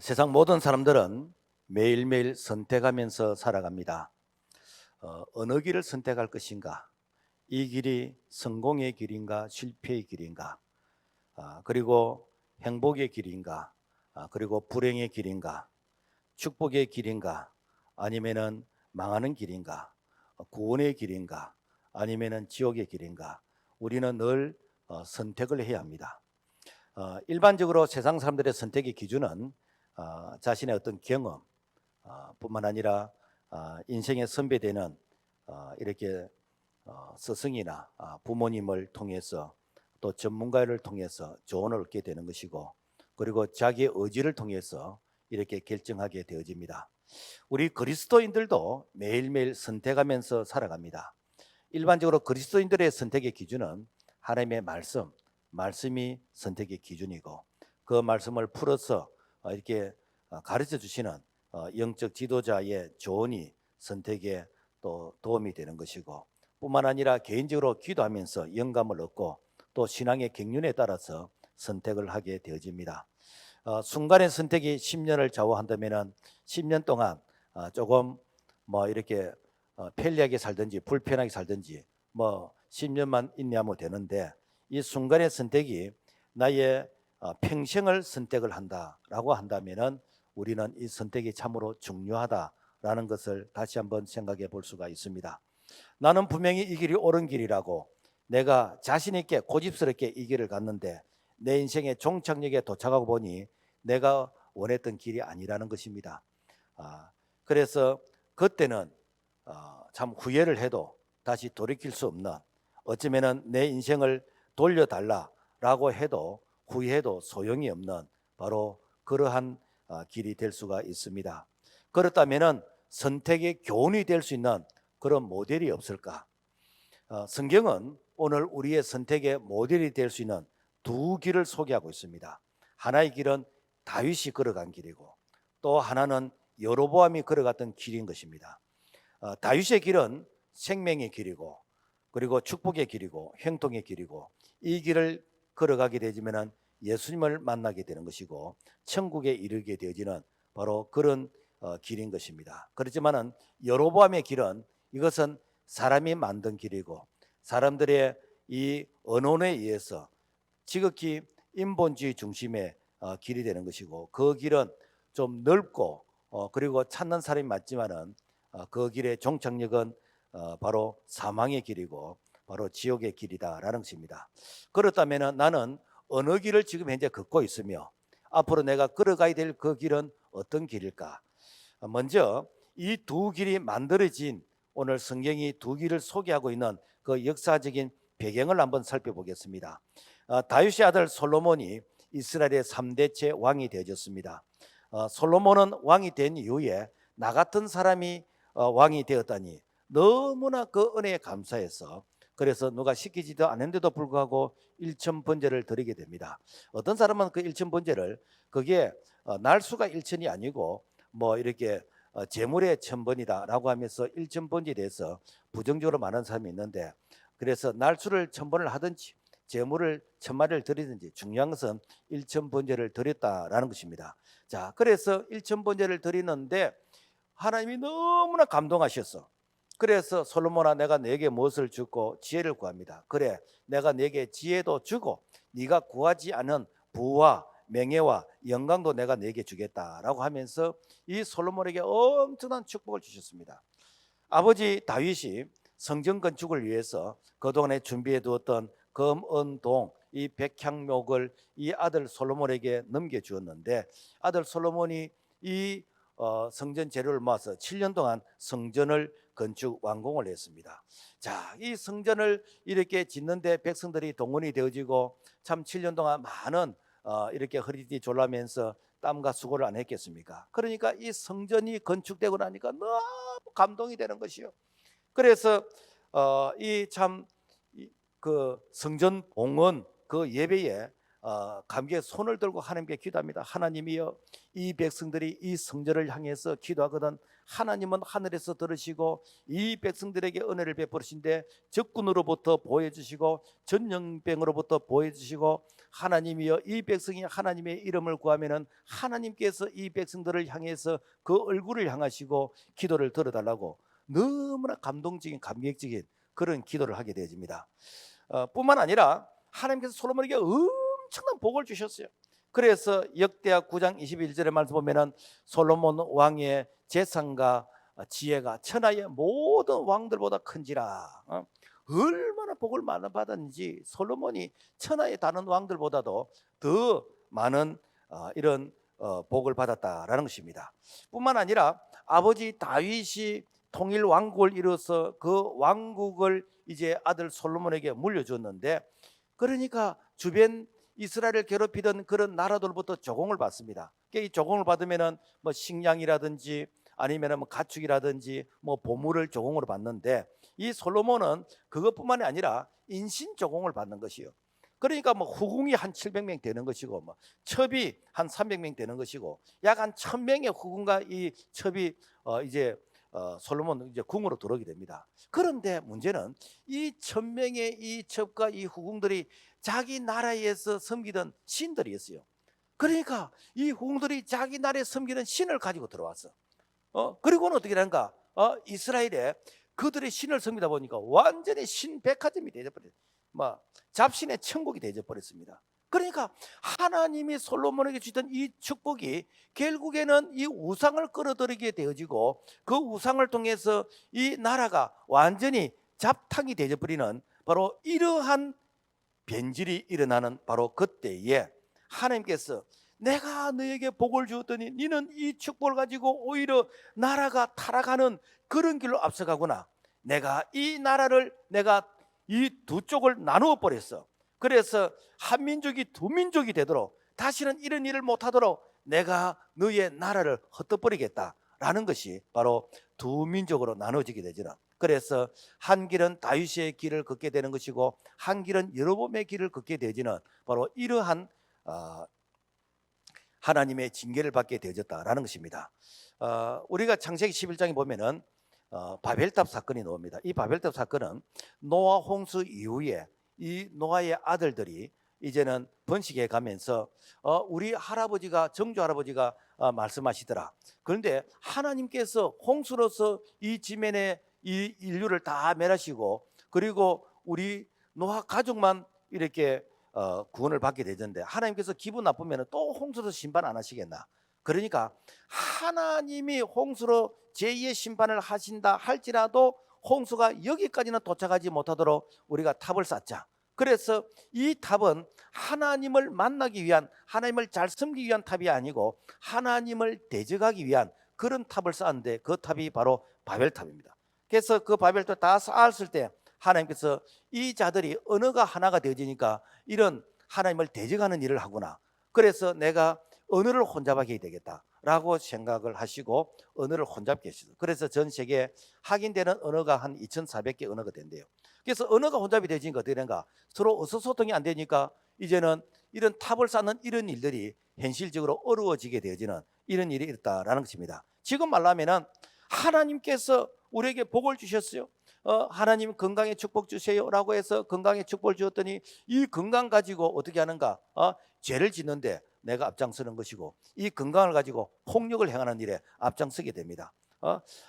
세상 모든 사람들은 매일매일 선택하면서 살아갑니다. 어느 길을 선택할 것인가? 이 길이 성공의 길인가? 실패의 길인가? 그리고 행복의 길인가? 그리고 불행의 길인가? 축복의 길인가? 아니면은 망하는 길인가? 구원의 길인가? 아니면은 지옥의 길인가? 우리는 늘 선택을 해야 합니다. 일반적으로 세상 사람들의 선택의 기준은 자신의 어떤 경험 뿐만 아니라 인생의 선배되는 이렇게 스승이나 부모님을 통해서 또 전문가를 통해서 조언을 얻게 되는 것이고, 그리고 자기의 의지를 통해서 이렇게 결정하게 되어집니다. 우리 그리스도인들도 매일매일 선택하면서 살아갑니다. 일반적으로 그리스도인들의 선택의 기준은 하나님의 말씀이 선택의 기준이고, 그 말씀을 풀어서 이렇게 가르쳐 주시는 영적 지도자의 조언이 선택에 또 도움이 되는 것이고, 뿐만 아니라 개인적으로 기도하면서 영감을 얻고 또 신앙의 경륜에 따라서 선택을 하게 되어집니다. 순간의 선택이 10년을 좌우한다면 10년 동안 조금 뭐 이렇게 편리하게 살든지 불편하게 살든지 뭐 10년만 인내하면 되는데, 이 순간의 선택이 나의 평생을 선택을 한다라고 한다면은 우리는 이 선택이 참으로 중요하다라는 것을 다시 한번 생각해 볼 수가 있습니다. 나는 분명히 이 길이 옳은 길이라고 내가 자신 있게 고집스럽게 이 길을 갔는데, 내 인생의 종착역에 도착하고 보니 내가 원했던 길이 아니라는 것입니다. 그래서 그때는 참 후회를 해도 다시 돌이킬 수 없는, 어쩌면은 내 인생을 돌려달라라고 해도 후회해도 소용이 없는 바로 그러한 길이 될 수가 있습니다. 그렇다면은 선택의 교훈이 될 수 있는 그런 모델이 없을까? 성경은 오늘 우리의 선택의 모델이 될 수 있는 두 길을 소개하고 있습니다. 하나의 길은 다윗이 걸어간 길이고, 또 하나는 여로보암이 걸어갔던 길인 것입니다. 다윗의 길은 생명의 길이고, 그리고 축복의 길이고, 형통의 길이고, 이 길을 걸어가게 되지면 예수님을 만나게 되는 것이고 천국에 이르게 되어지는 바로 그런 길인 것입니다. 그렇지만은 여로보암의 길은, 이것은 사람이 만든 길이고 사람들의 이 언론에 의해서 지극히 인본주의 중심의 길이 되는 것이고, 그 길은 좀 넓고 그리고 찾는 사람이 많지만은 그 길의 종착역은 바로 사망의 길이고 바로 지옥의 길이다라는 것입니다. 그렇다면 나는 어느 길을 지금 현재 걷고 있으며 앞으로 내가 걸어가야 될 그 길은 어떤 길일까? 먼저 이 두 길이 만들어진, 오늘 성경이 두 길을 소개하고 있는 그 역사적인 배경을 한번 살펴보겠습니다. 다윗의 아들 솔로몬이 이스라엘의 3대째 왕이 되어졌습니다. 솔로몬은 왕이 된 이후에 나 같은 사람이 왕이 되었다니 너무나 그 은혜에 감사해서, 그래서 누가 시키지도 않은데도 불구하고 일천번제를 드리게 됩니다. 어떤 사람은 그 일천번제를, 그게 날수가 일천이 아니고 뭐 이렇게 재물의 천번이다라고 하면서 일천번제에 대해서 부정적으로 말하는 사람이 있는데, 그래서 날수를 천번을 하든지 재물을 천마리를 드리든지 중요한 것은 일천번제를 드렸다라는 것입니다. 자, 그래서 일천번제를 드리는데 하나님이 너무나 감동하셨어. 그래서 솔로몬아, 내가 네게 무엇을 주고 지혜를 구합니다. 그래, 내가 네게 지혜도 주고 네가 구하지 않은 부와 명예와 영광도 내가 네게 주겠다라고 하면서 이 솔로몬에게 엄청난 축복을 주셨습니다. 아버지 다윗이 성전 건축을 위해서 그동안에 준비해 두었던 검, 은, 동, 이 백향목을 이 아들 솔로몬에게 넘겨주었는데, 아들 솔로몬이 이 성전 재료를 모아서 7년 동안 성전을 건축 완공을 했습니다. 자, 이 성전을 이렇게 짓는데 백성들이 동원이 되어지고 참 7년 동안 많은 이렇게 허리띠 졸라면서 땀과 수고를 안 했겠습니까? 그러니까 이 성전이 건축되고 나니까 너무 감동이 되는 것이요. 그래서 이 참 그 성전 봉헌 그 예배에 감격에 손을 들고 하나님께 기도합니다. 하나님이여, 이 백성들이 이 성전을 향해서 기도하거든 하나님은 하늘에서 들으시고 이 백성들에게 은혜를 베푸시는데 적군으로부터 보호해주시고 전염병으로부터 보호해주시고 하나님이여, 이 백성이 하나님의 이름을 구하면은 하나님께서 이 백성들을 향해서 그 얼굴을 향하시고 기도를 들어달라고 너무나 감동적인 감격적인 그런 기도를 하게 되어집니다. 뿐만 아니라 하나님께서 솔로몬에게 엄청난 복을 주셨어요. 그래서 역대하 9장 21절의 말씀 보면은 솔로몬 왕의 재산과 지혜가 천하의 모든 왕들보다 큰지라. 얼마나 복을 많이 받았는지 솔로몬이 천하의 다른 왕들보다도 더 많은 이런 복을 받았다라는 것입니다. 뿐만 아니라 아버지 다윗이 통일 왕국을 이루어서 그 왕국을 이제 아들 솔로몬에게 물려줬는데, 그러니까 주변 이스라엘을 괴롭히던 그런 나라들부터 조공을 받습니다. 이 조공을 받으면은 뭐 식량이라든지 아니면은 뭐 가축이라든지 뭐 보물을 조공으로 받는데, 이 솔로몬은 그것뿐만이 아니라 인신 조공을 받는 것이요. 그러니까 뭐 후궁이 한 700명 되는 것이고, 뭐 첩이 한 300명 되는 것이고, 약 한 1000명의 후궁과 이 첩이 이제 솔로몬 이제 궁으로 들어오게 됩니다. 그런데 문제는 이 1000명의 이 첩과 이 후궁들이 자기 나라에서 섬기던 신들이었어요. 그러니까 이 후궁들이 자기 나라에 섬기는 신을 가지고 들어왔어. 그리고는 어떻게 되는가? 이스라엘에 그들의 신을 섬기다 보니까 완전히 신백화점이 되어버렸어요. 막 잡신의 천국이 되어버렸습니다. 그러니까 하나님이 솔로몬에게 주던 이 축복이 결국에는 이 우상을 끌어들이게 되어지고, 그 우상을 통해서 이 나라가 완전히 잡탕이 되어버리는 바로 이러한 변질이 일어나는 바로 그때에 하나님께서 내가 너에게 복을 주었더니 너는 이 축복을 가지고 오히려 나라가 타락하는 그런 길로 앞서가구나. 내가 이 나라를 내가 이 두 쪽을 나누어 버렸어. 그래서 한 민족이 두 민족이 되도록, 다시는 이런 일을 못하도록 내가 너의 나라를 흩어버리겠다라는 것이 바로 두 민족으로 나눠지게 되잖아. 그래서 한 길은 다윗의 길을 걷게 되는 것이고 한 길은 여로보암의 길을 걷게 되지는 바로 이러한 하나님의 징계를 받게 되어졌다라는 것입니다. 우리가 창세기 11장에 보면은 바벨탑 사건이 나옵니다. 이 바벨탑 사건은 노아 홍수 이후에 이 노아의 아들들이 이제는 번식해 가면서 우리 할아버지가, 정조 할아버지가 말씀하시더라. 그런데 하나님께서 홍수로서 이 지면에 이 인류를 다 멸하시고 그리고 우리 노아 가족만 이렇게 구원을 받게 되던데, 하나님께서 기분 나쁘면 또 홍수로 심판 안 하시겠나? 그러니까 하나님이 홍수로 제2의 심판을 하신다 할지라도 홍수가 여기까지는 도착하지 못하도록 우리가 탑을 쌓자. 그래서 이 탑은 하나님을 만나기 위한, 하나님을 잘 섬기기 위한 탑이 아니고 하나님을 대적하기 위한 그런 탑을 쌓았는데, 그 탑이 바로 바벨탑입니다. 그래서 그 바벨탑 다 쌓았을 때 하나님께서 이 자들이 언어가 하나가 되어지니까 이런 하나님을 대적하는 일을 하구나. 그래서 내가 언어를 혼잡하게 되겠다라고 생각을 하시고 언어를 혼잡게 하시죠. 그래서 전 세계에 확인되는 언어가 한 2,400개 언어가 된대요. 그래서 언어가 혼잡이 되니까 어떻게 되는가? 서로 의사소통이 안 되니까 이제는 이런 탑을 쌓는 이런 일들이 현실적으로 어려워지게 되어지는 이런 일이 있다라는 것입니다. 지금 말하면은 하나님께서 우리에게 복을 주셨어요. 하나님 건강에 축복 주세요라고 해서 건강에 축복을 주었더니 이 건강 가지고 어떻게 하는가? 죄를 짓는데 내가 앞장서는 것이고, 이 건강을 가지고 폭력을 행하는 일에 앞장서게 됩니다.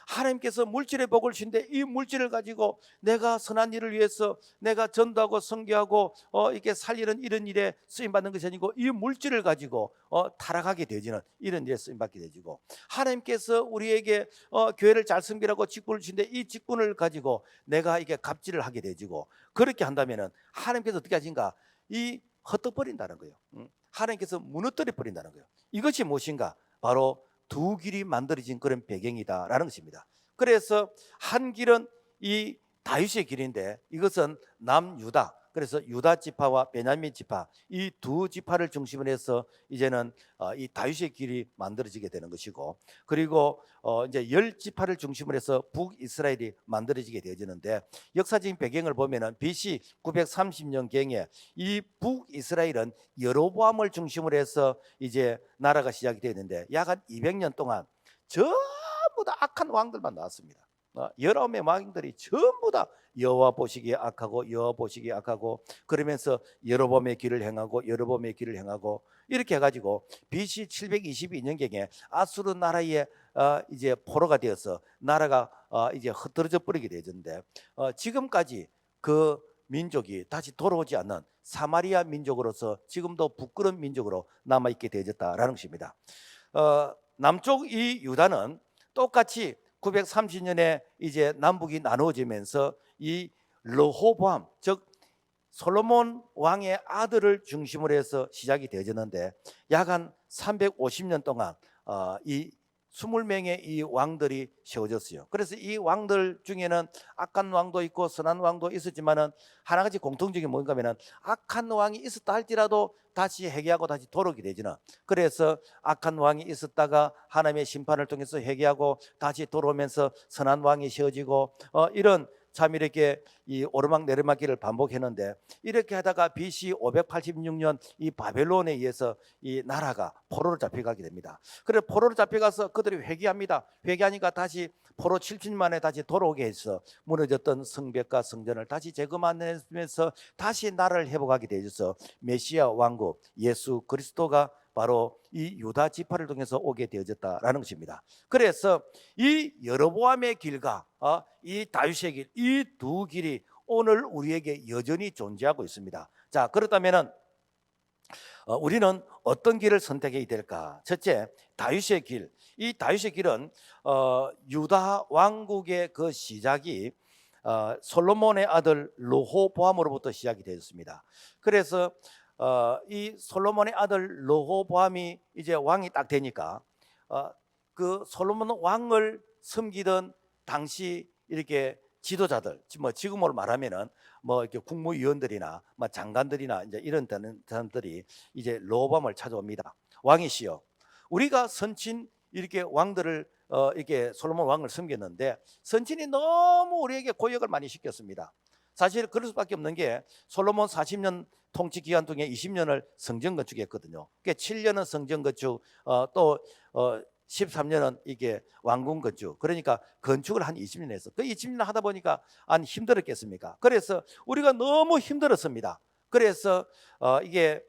하나님께서 물질의 복을 주신데 이 물질을 가지고 내가 선한 일을 위해서 내가 전도하고 선교하고 이렇게 살리는 이런 일에 쓰임받는 것이 아니고, 이 물질을 가지고 타락하게 되지는 이런 일에 쓰임받게 되지고, 하나님께서 우리에게 교회를 잘 섬기라고 직분을 주신데 이 직분을 가지고 내가 이게 갑질을 하게 되지고, 그렇게 한다면은 하나님께서 어떻게 하신가? 이 흩어버린다는 거예요. 하나님께서 무너뜨려 버린다는 거예요. 이것이 무엇인가? 바로 두 길이 만들어진 그런 배경이다라는 것입니다. 그래서 한 길은 이 다윗의 길인데 이것은 남유다, 그래서 유다 지파와 베냐민 지파 이 두 지파를 중심으로 해서 이제는 이 다윗의 길이 만들어지게 되는 것이고, 그리고 이제 열 지파를 중심으로 해서 북이스라엘이 만들어지게 되어지는데, 역사적인 배경을 보면은 BC 930년경에 이 북이스라엘은 여로보암을 중심으로 해서 이제 나라가 시작이 되는데, 약 한 200년 동안 전부 다 악한 왕들만 나왔습니다. 19명의 왕들이 전부 다 여호와 보시기에 악하고 여호와 보시기에 악하고, 그러면서 여로보암의 길을 행하고 여로보암의 길을 행하고, 이렇게 해가지고 BC 722년경에 아수르 나라의 이제 포로가 되어서 나라가 이제 흩어져 버리게 되었는데, 지금까지 그 민족이 다시 돌아오지 않는 사마리아 민족으로서 지금도 부끄러운 민족으로 남아있게 되어졌다라는 것입니다. 남쪽 이 유다는 똑같이 930년에 이제 남북이 나누어지면서 이 르호보암, 즉 솔로몬 왕의 아들을 중심으로 해서 시작이 되어졌는데, 약 한 350년 동안 이 20명의 이 왕들이 세워졌어요. 그래서 이 왕들 중에는 악한 왕도 있고 선한 왕도 있었지만은, 하나같이 공통적인 뭔가 하면은 악한 왕이 있었다 할지라도 다시 회개하고 다시 돌아오게 되지는, 그래서 악한 왕이 있었다가 하나님의 심판을 통해서 회개하고 다시 돌아오면서 선한 왕이 세워지고, 이런 참 이렇게 이 오르막 내리막길을 반복했는데, 이렇게 하다가 BC 586년 이 바벨론에 의해서 이 나라가 포로로 잡혀가게 됩니다. 그래서 포로로 잡혀가서 그들이 회개합니다. 회개하니까 다시 포로 7년 만에 다시 돌아오게 해서 무너졌던 성벽과 성전을 다시 재건하면서 다시 나라를 회복하게 되어서 메시아 왕국 예수 그리스도가 바로 이 유다 지파를 통해서 오게 되어졌다라는 것입니다. 그래서 이 여로보암의 길과 이 다윗의 길, 이 두 길이 오늘 우리에게 여전히 존재하고 있습니다. 자, 그렇다면은 우리는 어떤 길을 선택해야 될까? 첫째, 다윗의 길. 이 다윗의 길은 유다 왕국의 그 시작이 솔로몬의 아들 르호보암으로부터 시작이 되었습니다. 그래서 이 솔로몬의 아들 르호보암이 이제 왕이 딱 되니까 그 솔로몬 왕을 섬기던 당시 이렇게 지도자들, 뭐 지금으로 말하면은 뭐 이렇게 국무위원들이나 뭐 장관들이나 이제 이런 사람들이 이제 르호보암을 찾아옵니다. 왕이시여, 우리가 선친 이렇게 왕들을 이렇게 솔로몬 왕을 섬겼는데 선친이 너무 우리에게 고역을 많이 시켰습니다. 사실 그럴 수밖에 없는 게 솔로몬 40년 통치 기간 중에 20년을 성전 건축했거든요. 그러니까 7년은 성전 건축, 또 13년은 이게 왕궁 건축. 그러니까 건축을 한 20년 했어. 그 20년 하다 보니까 안 힘들었겠습니까? 그래서 우리가 너무 힘들었습니다. 그래서 이게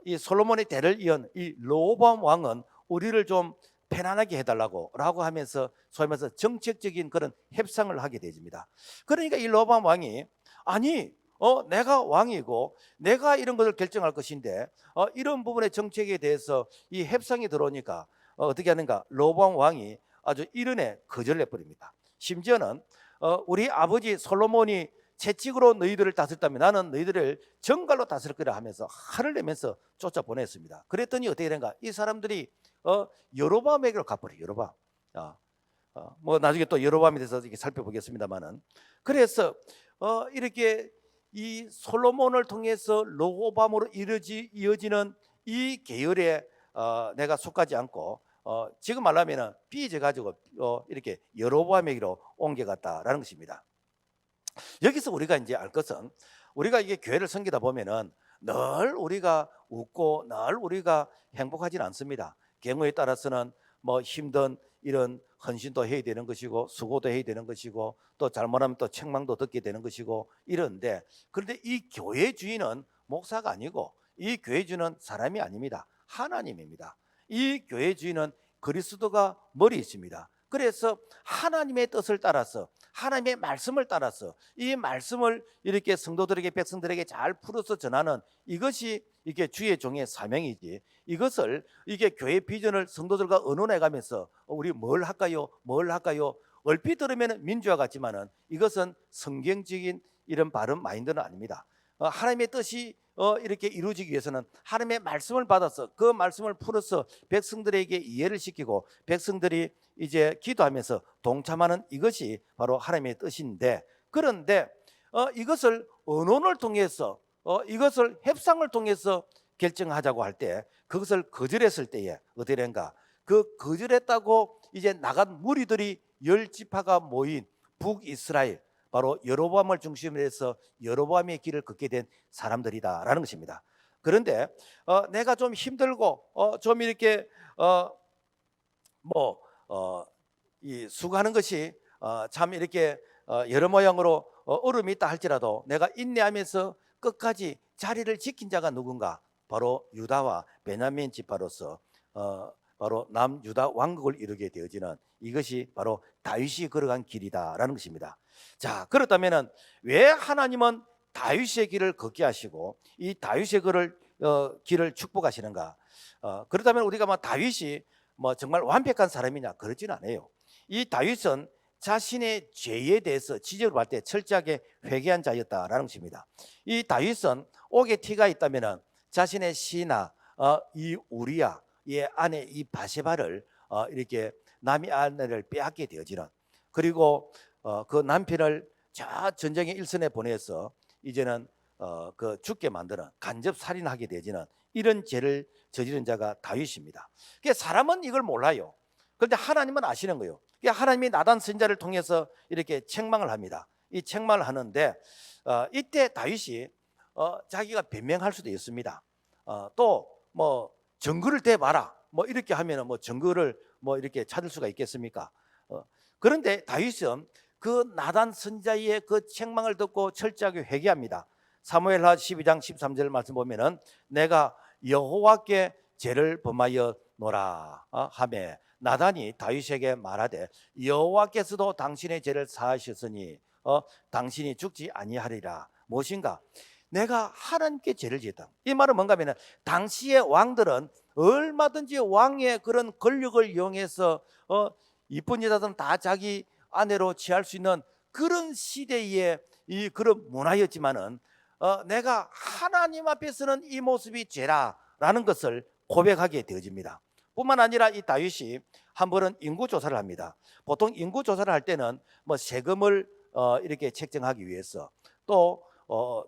이 솔로몬의 대를 이은 이 르호보암 왕은 우리를 좀 편안하게 해달라고 하면서 소위 말해서 정책적인 그런 협상을 하게 되집니다. 그러니까 이 르호보암 왕이 아니 내가 왕이고 내가 이런 것을 결정할 것인데 이런 부분의 정책에 대해서 이 협상이 들어오니까 어떻게 하는가? 르호보암 왕이 아주 이른에 거절해 버립니다. 심지어는 우리 아버지 솔로몬이 채찍으로 너희들을 다스렸다면 나는 너희들을 정갈로 다스릴 거라 하면서 화를 내면서 쫓아보냈습니다. 그랬더니 어떻게 되는가? 이 사람들이 여로보암에게로 가버려요. 여로보암. 뭐 나중에 또 여로보암에 대해서 이렇게 살펴보겠습니다만은, 그래서 이렇게 이 솔로몬을 통해서 르호보암으로 이어지는 이 계열에 내가 속하지 않고 지금 말하면은 삐져 가지고 이렇게 여로보암에게로 옮겨갔다라는 것입니다. 여기서 우리가 이제 알 것은, 우리가 이게 교회를 섬기다 보면은 늘 우리가 웃고 늘 우리가 행복하지는 않습니다. 경우에 따라서는 뭐 힘든 이런 헌신도 해야 되는 것이고 수고도 해야 되는 것이고 또 잘못하면 또 책망도 듣게 되는 것이고 이런데, 그런데 이 교회 주인은 목사가 아니고 이 교회 주인은 사람이 아닙니다. 하나님입니다. 이 교회 주인은 그리스도가 머리에 있습니다. 그래서 하나님의 뜻을 따라서 하나님의 말씀을 따라서 이 말씀을 이렇게 성도들에게 백성들에게 잘 풀어서 전하는 이것이 이게 주의 종의 사명이지, 이것을 이게 교회 비전을 성도들과 의논해 가면서 우리 뭘 할까요? 뭘 할까요? 얼핏 들으면 민주화 같지만은 이것은 성경적인 이런 바른 마인드는 아닙니다. 하나님의 뜻이 이렇게 이루어지기 위해서는 하나님의 말씀을 받아서 그 말씀을 풀어서 백성들에게 이해를 시키고 백성들이 이제 기도하면서 동참하는 이것이 바로 하나님의 뜻인데, 그런데 이것을 언론을 통해서 이것을 협상을 통해서 결정하자고 할 때 그것을 거절했을 때에 어떻게 된가? 그 거절했다고 이제 나간 무리들이 열 지파가 모인 북이스라엘, 바로 여로보암을 중심으로 해서 여로보암의 길을 걷게 된 사람들이다라는 것입니다. 그런데 내가 좀 힘들고 좀 이렇게 이 수고하는 것이 참 이렇게 여러 모양으로 어려움이 있다 할지라도 내가 인내하면서 끝까지 자리를 지킨 자가 누군가? 바로 유다와 베냐민 지파로서 바로 남유다 왕국을 이루게 되어지는 이것이 바로 다윗이 걸어간 길이다라는 것입니다. 자, 그렇다면은 왜 하나님은 다윗의 길을 걷게 하시고 이 다윗의 길을 축복하시는가? 그렇다면 우리가 다윗이 정말 완벽한 사람이냐? 그렇지는 않아요. 이 다윗은 자신의 죄에 대해서 지적을 받을 때 철저하게 회개한 자였다라는 것입니다. 이 다윗은 옥에 티가 있다면 자신의 시나 이 우리야의 아내 이 바세바를 이렇게 남의 아내를 빼앗게 되어지는, 그리고 그 남편을 저 전쟁의 일선에 보내서 이제는 그 죽게 만드는, 간접 살인하게 되어지는 이런 죄를 저지른 자가 다윗입니다. 그러니까 사람은 이걸 몰라요. 그런데 하나님은 아시는 거예요. 그러니까 하나님이 나단 선지자를 통해서 이렇게 책망을 합니다. 이 책망을 하는데 이때 다윗이 자기가 변명할 수도 있습니다. 또 증거를 대봐라 이렇게 하면은 증거를 이렇게 찾을 수가 있겠습니까? 그런데 다윗은 그 나단 선지자의 그 책망을 듣고 철저하게 회개합니다. 사무엘하 12장 13절 말씀 보면은 내가 여호와께 죄를 범하였노라 하매 나단이 다윗에게 말하되 여호와께서도 당신의 죄를 사하셨으니 당신이 죽지 아니하리라. 무엇인가? 내가 하나님께 죄를 지었다. 이 말은 뭔가 하면 당시의 왕들은 얼마든지 왕의 그런 권력을 이용해서 이쁜 여자들은 다 자기 아내로 취할 수 있는 그런 시대의 이 그런 문화였지만은 내가 하나님 앞에서는 이 모습이 죄라라는 것을 고백하게 되어집니다. 뿐만 아니라 이 다윗이 한 번은 인구 조사를 합니다. 보통 인구 조사를 할 때는 세금을 이렇게 책정하기 위해서 또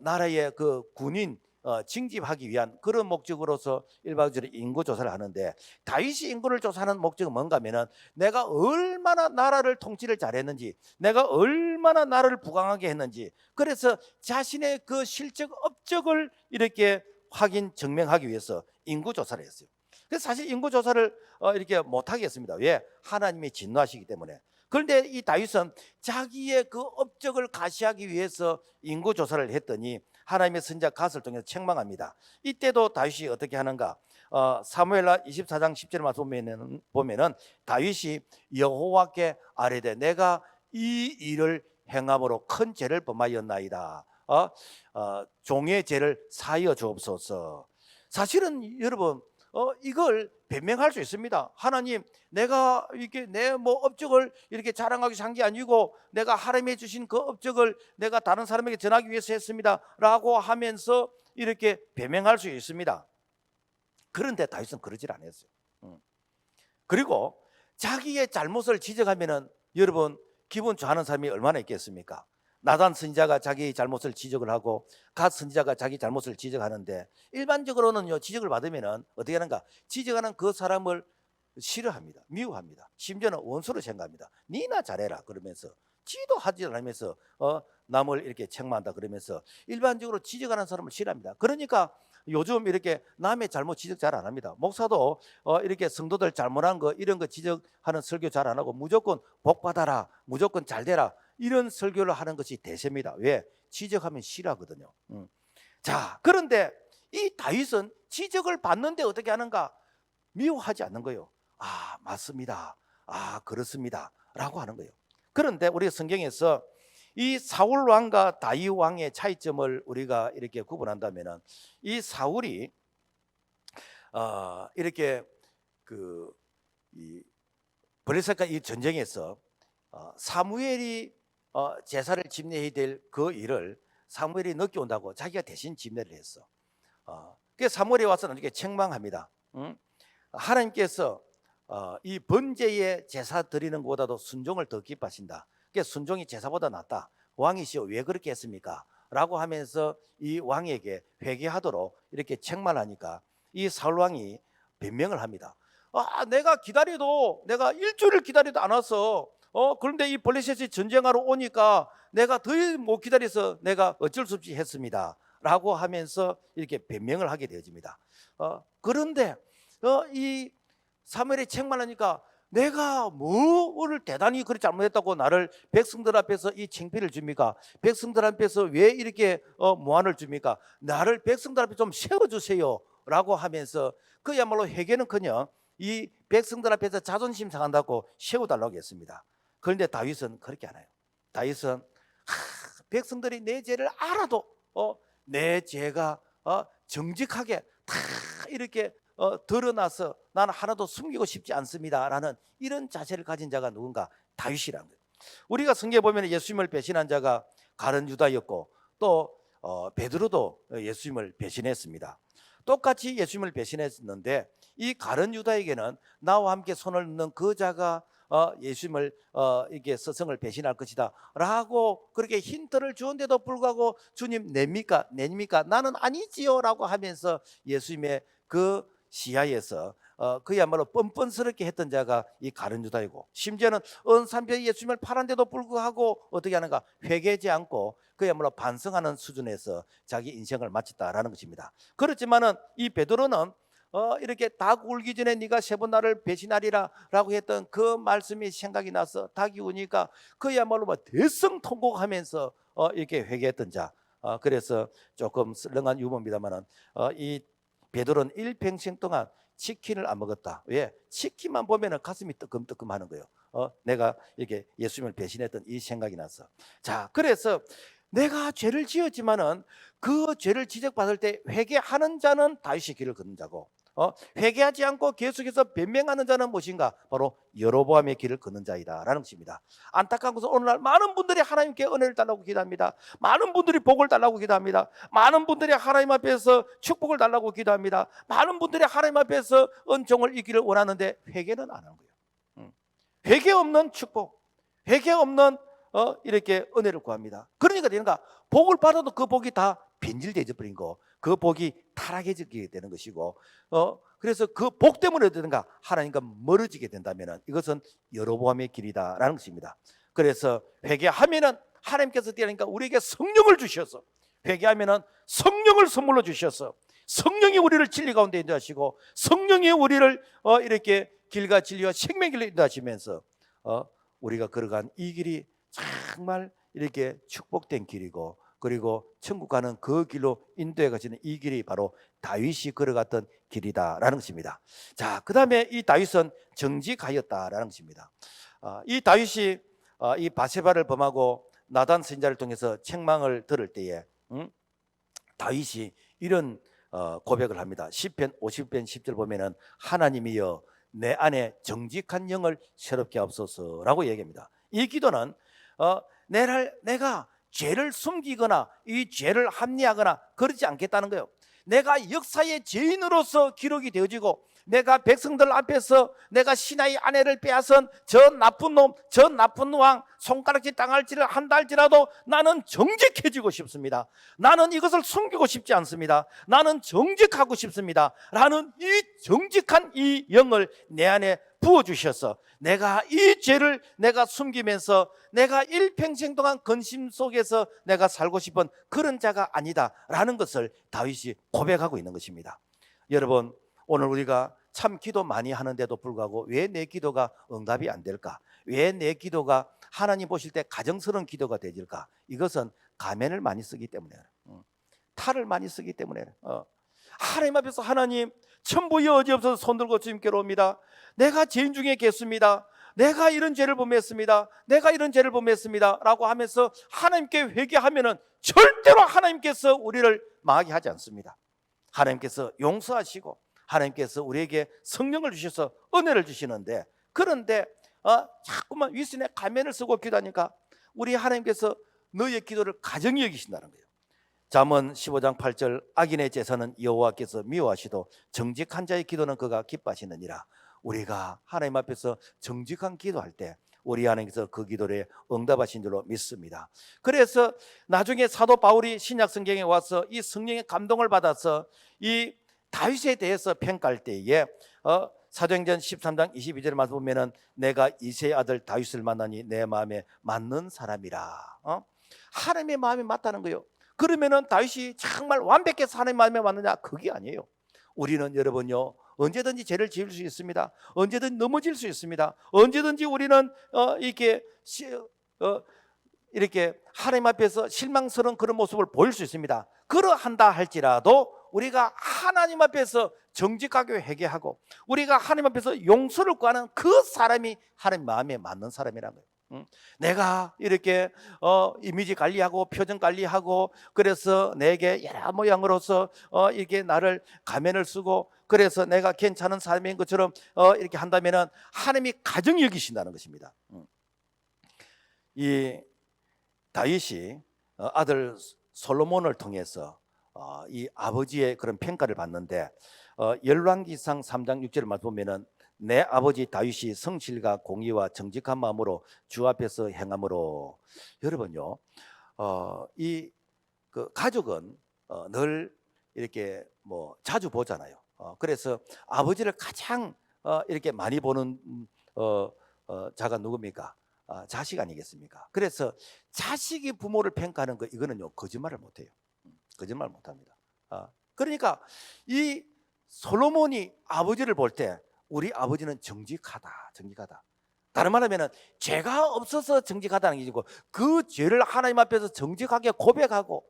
나라의 그 군인 징집하기 위한 그런 목적으로서 일반적으로 인구 조사를 하는데, 다윗이 인구를 조사하는 목적은 뭔가 하면은 내가 얼마나 나라를 통치를 잘했는지, 내가 얼마나 나라를 부강하게 했는지, 그래서 자신의 그 실적 업적을 이렇게 확인 증명하기 위해서 인구 조사를 했어요. 그래서 사실 인구 조사를 이렇게 못하게 했습니다. 왜? 하나님이 진노하시기 때문에. 그런데 이 다윗은 자기의 그 업적을 가시하기 위해서 인구 조사를 했더니 하나님의 선지자 갓을 통해서 책망합니다. 이때도 다윗이 어떻게 하는가? 사무엘하 24장 10절 말씀 보면은 다윗이 여호와께 아뢰되 내가 이 일을 행함으로 큰 죄를 범하였나이다. 종의 죄를 사하여 주옵소서. 사실은 여러분 이걸 변명할 수 있습니다. 하나님, 내가 이렇게 내 업적을 이렇게 자랑하기 위해서 한 게 아니고 내가 하나님이 주신 그 업적을 내가 다른 사람에게 전하기 위해서 했습니다라고 하면서 이렇게 변명할 수 있습니다. 그런데 다윗은 그러질 않았어요. 그리고 자기의 잘못을 지적하면은 여러분 기분 좋아하는 사람이 얼마나 있겠습니까? 나단 선지자가 자기 잘못을 지적을 하고 갓 선지자가 자기 잘못을 지적하는데, 일반적으로는요 지적을 받으면은 어떻게 하는가? 지적하는 그 사람을 싫어합니다. 미워합니다. 심지어는 원수로 생각합니다. 니나 잘해라 그러면서, 지도 하지 않으면서 남을 이렇게 책망한다 그러면서 일반적으로 지적하는 사람을 싫어합니다. 그러니까 요즘 이렇게 남의 잘못 지적 잘 안 합니다. 목사도 이렇게 성도들 잘못한 거 이런 거 지적하는 설교 잘 안 하고 무조건 복 받아라, 무조건 잘 되라 이런 설교를 하는 것이 대세입니다. 왜? 지적하면 싫어하거든요. 자, 그런데 이 다윗은 지적을 받는데 어떻게 하는가? 미워하지 않는 거예요. 아, 맞습니다. 아, 그렇습니다. 라고 하는 거예요. 그런데 우리가 성경에서 이 사울 왕과 다윗 왕의 차이점을 우리가 이렇게 구분한다면은, 이 사울이 이렇게 이 블레셋과 이 전쟁에서 사무엘이 제사를 집례해야 될 그 일을 사무엘이 늦게 온다고 자기가 대신 집례를 했어. 그래서 사무엘이 와서 나중에 책망합니다. 하나님께서 이 번제의 제사 드리는 것보다도 순종을 더 기뻐하신다. 그래서 순종이 제사보다 낫다. 왕이시여 왜 그렇게 했습니까? 라고 하면서 이 왕에게 회개하도록 이렇게 책망하니까 이 사울 왕이 변명을 합니다. 내가 기다려도 내가 일주일을 기다려도 안 왔어. 그런데 이 블레셋이 전쟁하러 오니까 내가 더 못 기다려서 내가 어쩔 수 없이 했습니다. 라고 하면서 이렇게 변명을 하게 되어집니다. 그런데 이 사무엘이 책망하니까 내가 뭐를 대단히 그렇게 잘못했다고 나를 백성들 앞에서 이 창피를 줍니까? 백성들 앞에서 왜 이렇게 무안을 줍니까? 나를 백성들 앞에 좀 세워주세요 라고 하면서 그야말로 회개는커녕 이 백성들 앞에서 자존심 상한다고 세워달라고 했습니다. 그런데 다윗은 그렇게 안 해요. 다윗은 백성들이 내 죄를 알아도 내 죄가 정직하게 다 이렇게 드러나서 나는 하나도 숨기고 싶지 않습니다 라는 이런 자세를 가진 자가 누군가? 다윗이라는 거예요. 우리가 성경에 보면 예수님을 배신한 자가 가룟 유다였고 또 베드로도 예수님을 배신했습니다. 똑같이 예수님을 배신했는데 이 가룟 유다에게는 나와 함께 손을 넣는 그 자가 예수님을 이게 스승을 배신할 것이다 라고 그렇게 힌트를 주었는데도 불구하고 주님 내입니까? 나는 아니지요 라고 하면서 예수님의 그 시야에서 그야말로 뻔뻔스럽게 했던 자가 이 가룟 유다이고, 심지어는 언산표에 예수님을 팔았는데도 불구하고 어떻게 하는가? 회개하지 않고 그야말로 반성하는 수준에서 자기 인생을 마쳤다라는 것입니다. 그렇지만은 이 베드로는 이렇게 닭 울기 전에 네가 세 번 나를 배신하리라 라고 했던 그 말씀이 생각이 나서 닭이 우니까 그야말로 대성통곡하면서 이렇게 회개했던 자. 그래서 조금 썰렁한 유머입니다만은 이 베드로는 일평생 동안 치킨을 안 먹었다. 왜? 치킨만 보면 가슴이 뜨끔뜨끔 하는 거예요. 내가 이렇게 예수님을 배신했던 이 생각이 나서. 자, 그래서 내가 죄를 지었지만은 그 죄를 지적받을 때 회개하는 자는 다윗의 길을 걷는 자고, 회개하지 않고 계속해서 변명하는 자는 무엇인가? 바로 여로보암의 길을 걷는 자이다라는 것입니다. 안타까운 것은 오늘날 많은 분들이 하나님께 은혜를 달라고 기도합니다. 많은 분들이 복을 달라고 기도합니다. 많은 분들이 하나님 앞에서 축복을 달라고 기도합니다. 많은 분들이 하나님 앞에서 은총을 잊기를 원하는데 회개는 안 하는 거예요. 회개 없는 축복, 회개 없는 이렇게 은혜를 구합니다. 그러니까 되는가? 복을 받아도 그 복이 다 변질되어 버린 거, 그 복이 타락해지게 되는 것이고, 그래서 그 복 때문에 되는가? 하나님과 멀어지게 된다면 이것은 여로보암의 길이다라는 것입니다. 그래서 회개하면은 하나님께서 되니까 우리에게 성령을 주셔서, 회개하면은 성령을 선물로 주셔서 성령이 우리를 진리 가운데 인도하시고 성령이 우리를 이렇게 길과 진리와 생명의 길로 인도하시면서 우리가 걸어간 이 길이 정말 이렇게 축복된 길이고, 그리고 천국 가는 그 길로 인도해 가시는 이 길이 바로 다윗이 걸어갔던 길이다라는 것입니다. 자, 그 다음에 이 다윗은 정직하였다라는 것입니다. 이 다윗이 이 바세바를 범하고 나단 선지자를 통해서 책망을 들을 때에 다윗이 이런 고백을 합니다. 시편 50편 10절 보면은 하나님이여 내 안에 정직한 영을 새롭게 하옵소서라고 얘기합니다. 이 기도는 내가 죄를 숨기거나 이 죄를 합리하거나 그러지 않겠다는 거예요. 내가 역사의 죄인으로서 기록이 되어지고 내가 백성들 앞에서 내가 신하의 아내를 빼앗은 저 나쁜 놈, 저 나쁜 왕 손가락질 당할지를 한다 할지라도 나는 정직해지고 싶습니다. 나는 이것을 숨기고 싶지 않습니다. 나는 정직하고 싶습니다 라는 이 정직한 이 영을 내 안에 부어주셔서 내가 이 죄를 내가 숨기면서 내가 일평생 동안 근심 속에서 내가 살고 싶은 그런 자가 아니다라는 것을 다윗이 고백하고 있는 것입니다. 여러분, 오늘 우리가 참 기도 많이 하는데도 불구하고 왜 내 기도가 응답이 안 될까? 왜 내 기도가 하나님 보실 때 가정스러운 기도가 되질까? 이것은 가면을 많이 쓰기 때문에, 탈을 많이 쓰기 때문에. 하나님 앞에서 하나님 천부의 여지 없어서 손들고 주님께로 옵니다. 내가 죄인 중에 겠습니다. 내가 이런 죄를 범했습니다. 내가 이런 죄를 범했습니다 라고 하면서 하나님께 회개하면은 절대로 하나님께서 우리를 망하게 하지 않습니다. 하나님께서 용서하시고 하나님께서 우리에게 성령을 주셔서 은혜를 주시는데, 그런데 자꾸만 윗선에 가면을 쓰고 기도하니까 우리 하나님께서 너의 기도를 가정히 여기신다는 거예요. 잠언 15장 8절 악인의 제사는 여호와께서 미워하시도 정직한 자의 기도는 그가 기뻐하시느니라. 우리가 하나님 앞에서 정직한 기도할 때 우리 하나님께서 그 기도에 응답하신 줄로 믿습니다. 그래서 나중에 사도 바울이 신약 성경에 와서 이 성령의 감동을 받아서 이 다윗에 대해서 평가할 때에 사도행전 13장 22절에 말씀 보면은 내가 이새의 아들 다윗을 만나니 내 마음에 맞는 사람이라. 하나님의 마음에 맞다는 거예요. 그러면은 다윗이 정말 완벽해서 하나님의 마음에 맞느냐? 그게 아니에요. 우리는 여러분요, 언제든지 죄를 지을 수 있습니다. 언제든지 넘어질 수 있습니다. 언제든지 우리는 이렇게 하나님 앞에서 실망스러운 그런 모습을 보일 수 있습니다. 그러한다 할지라도 우리가 하나님 앞에서 정직하게 회개하고 우리가 하나님 앞에서 용서를 구하는 그 사람이 하나님 마음에 맞는 사람이라는 거예요. 내가 이렇게 이미지 관리하고 표정 관리하고 그래서 내게 여러 모양으로서 이렇게 나를 가면을 쓰고 그래서 내가 괜찮은 사람인 것처럼 이렇게 한다면은 하나님이 가증히 여기신다는 것입니다. 이 다윗이 아들 솔로몬을 통해서 이 아버지의 그런 평가를 받는데 열왕기상 3장 6절을 말씀 보면은 내 아버지 다윗이 성실과 공의와 정직한 마음으로 주 앞에서 행함으로. 여러분요, 이 그 가족은 늘 이렇게 뭐 자주 보잖아요. 그래서 아버지를 가장 이렇게 많이 보는 자가 누굽니까? 자식 아니겠습니까? 그래서 자식이 부모를 평가하는 거 이거는요 거짓말을 못해요. 거짓말 못합니다. 그러니까 이 솔로몬이 아버지를 볼 때 우리 아버지는 정직하다. 다른 말하면 죄가 없어서 정직하다는 게 아니고 그 죄를 하나님 앞에서 정직하게 고백하고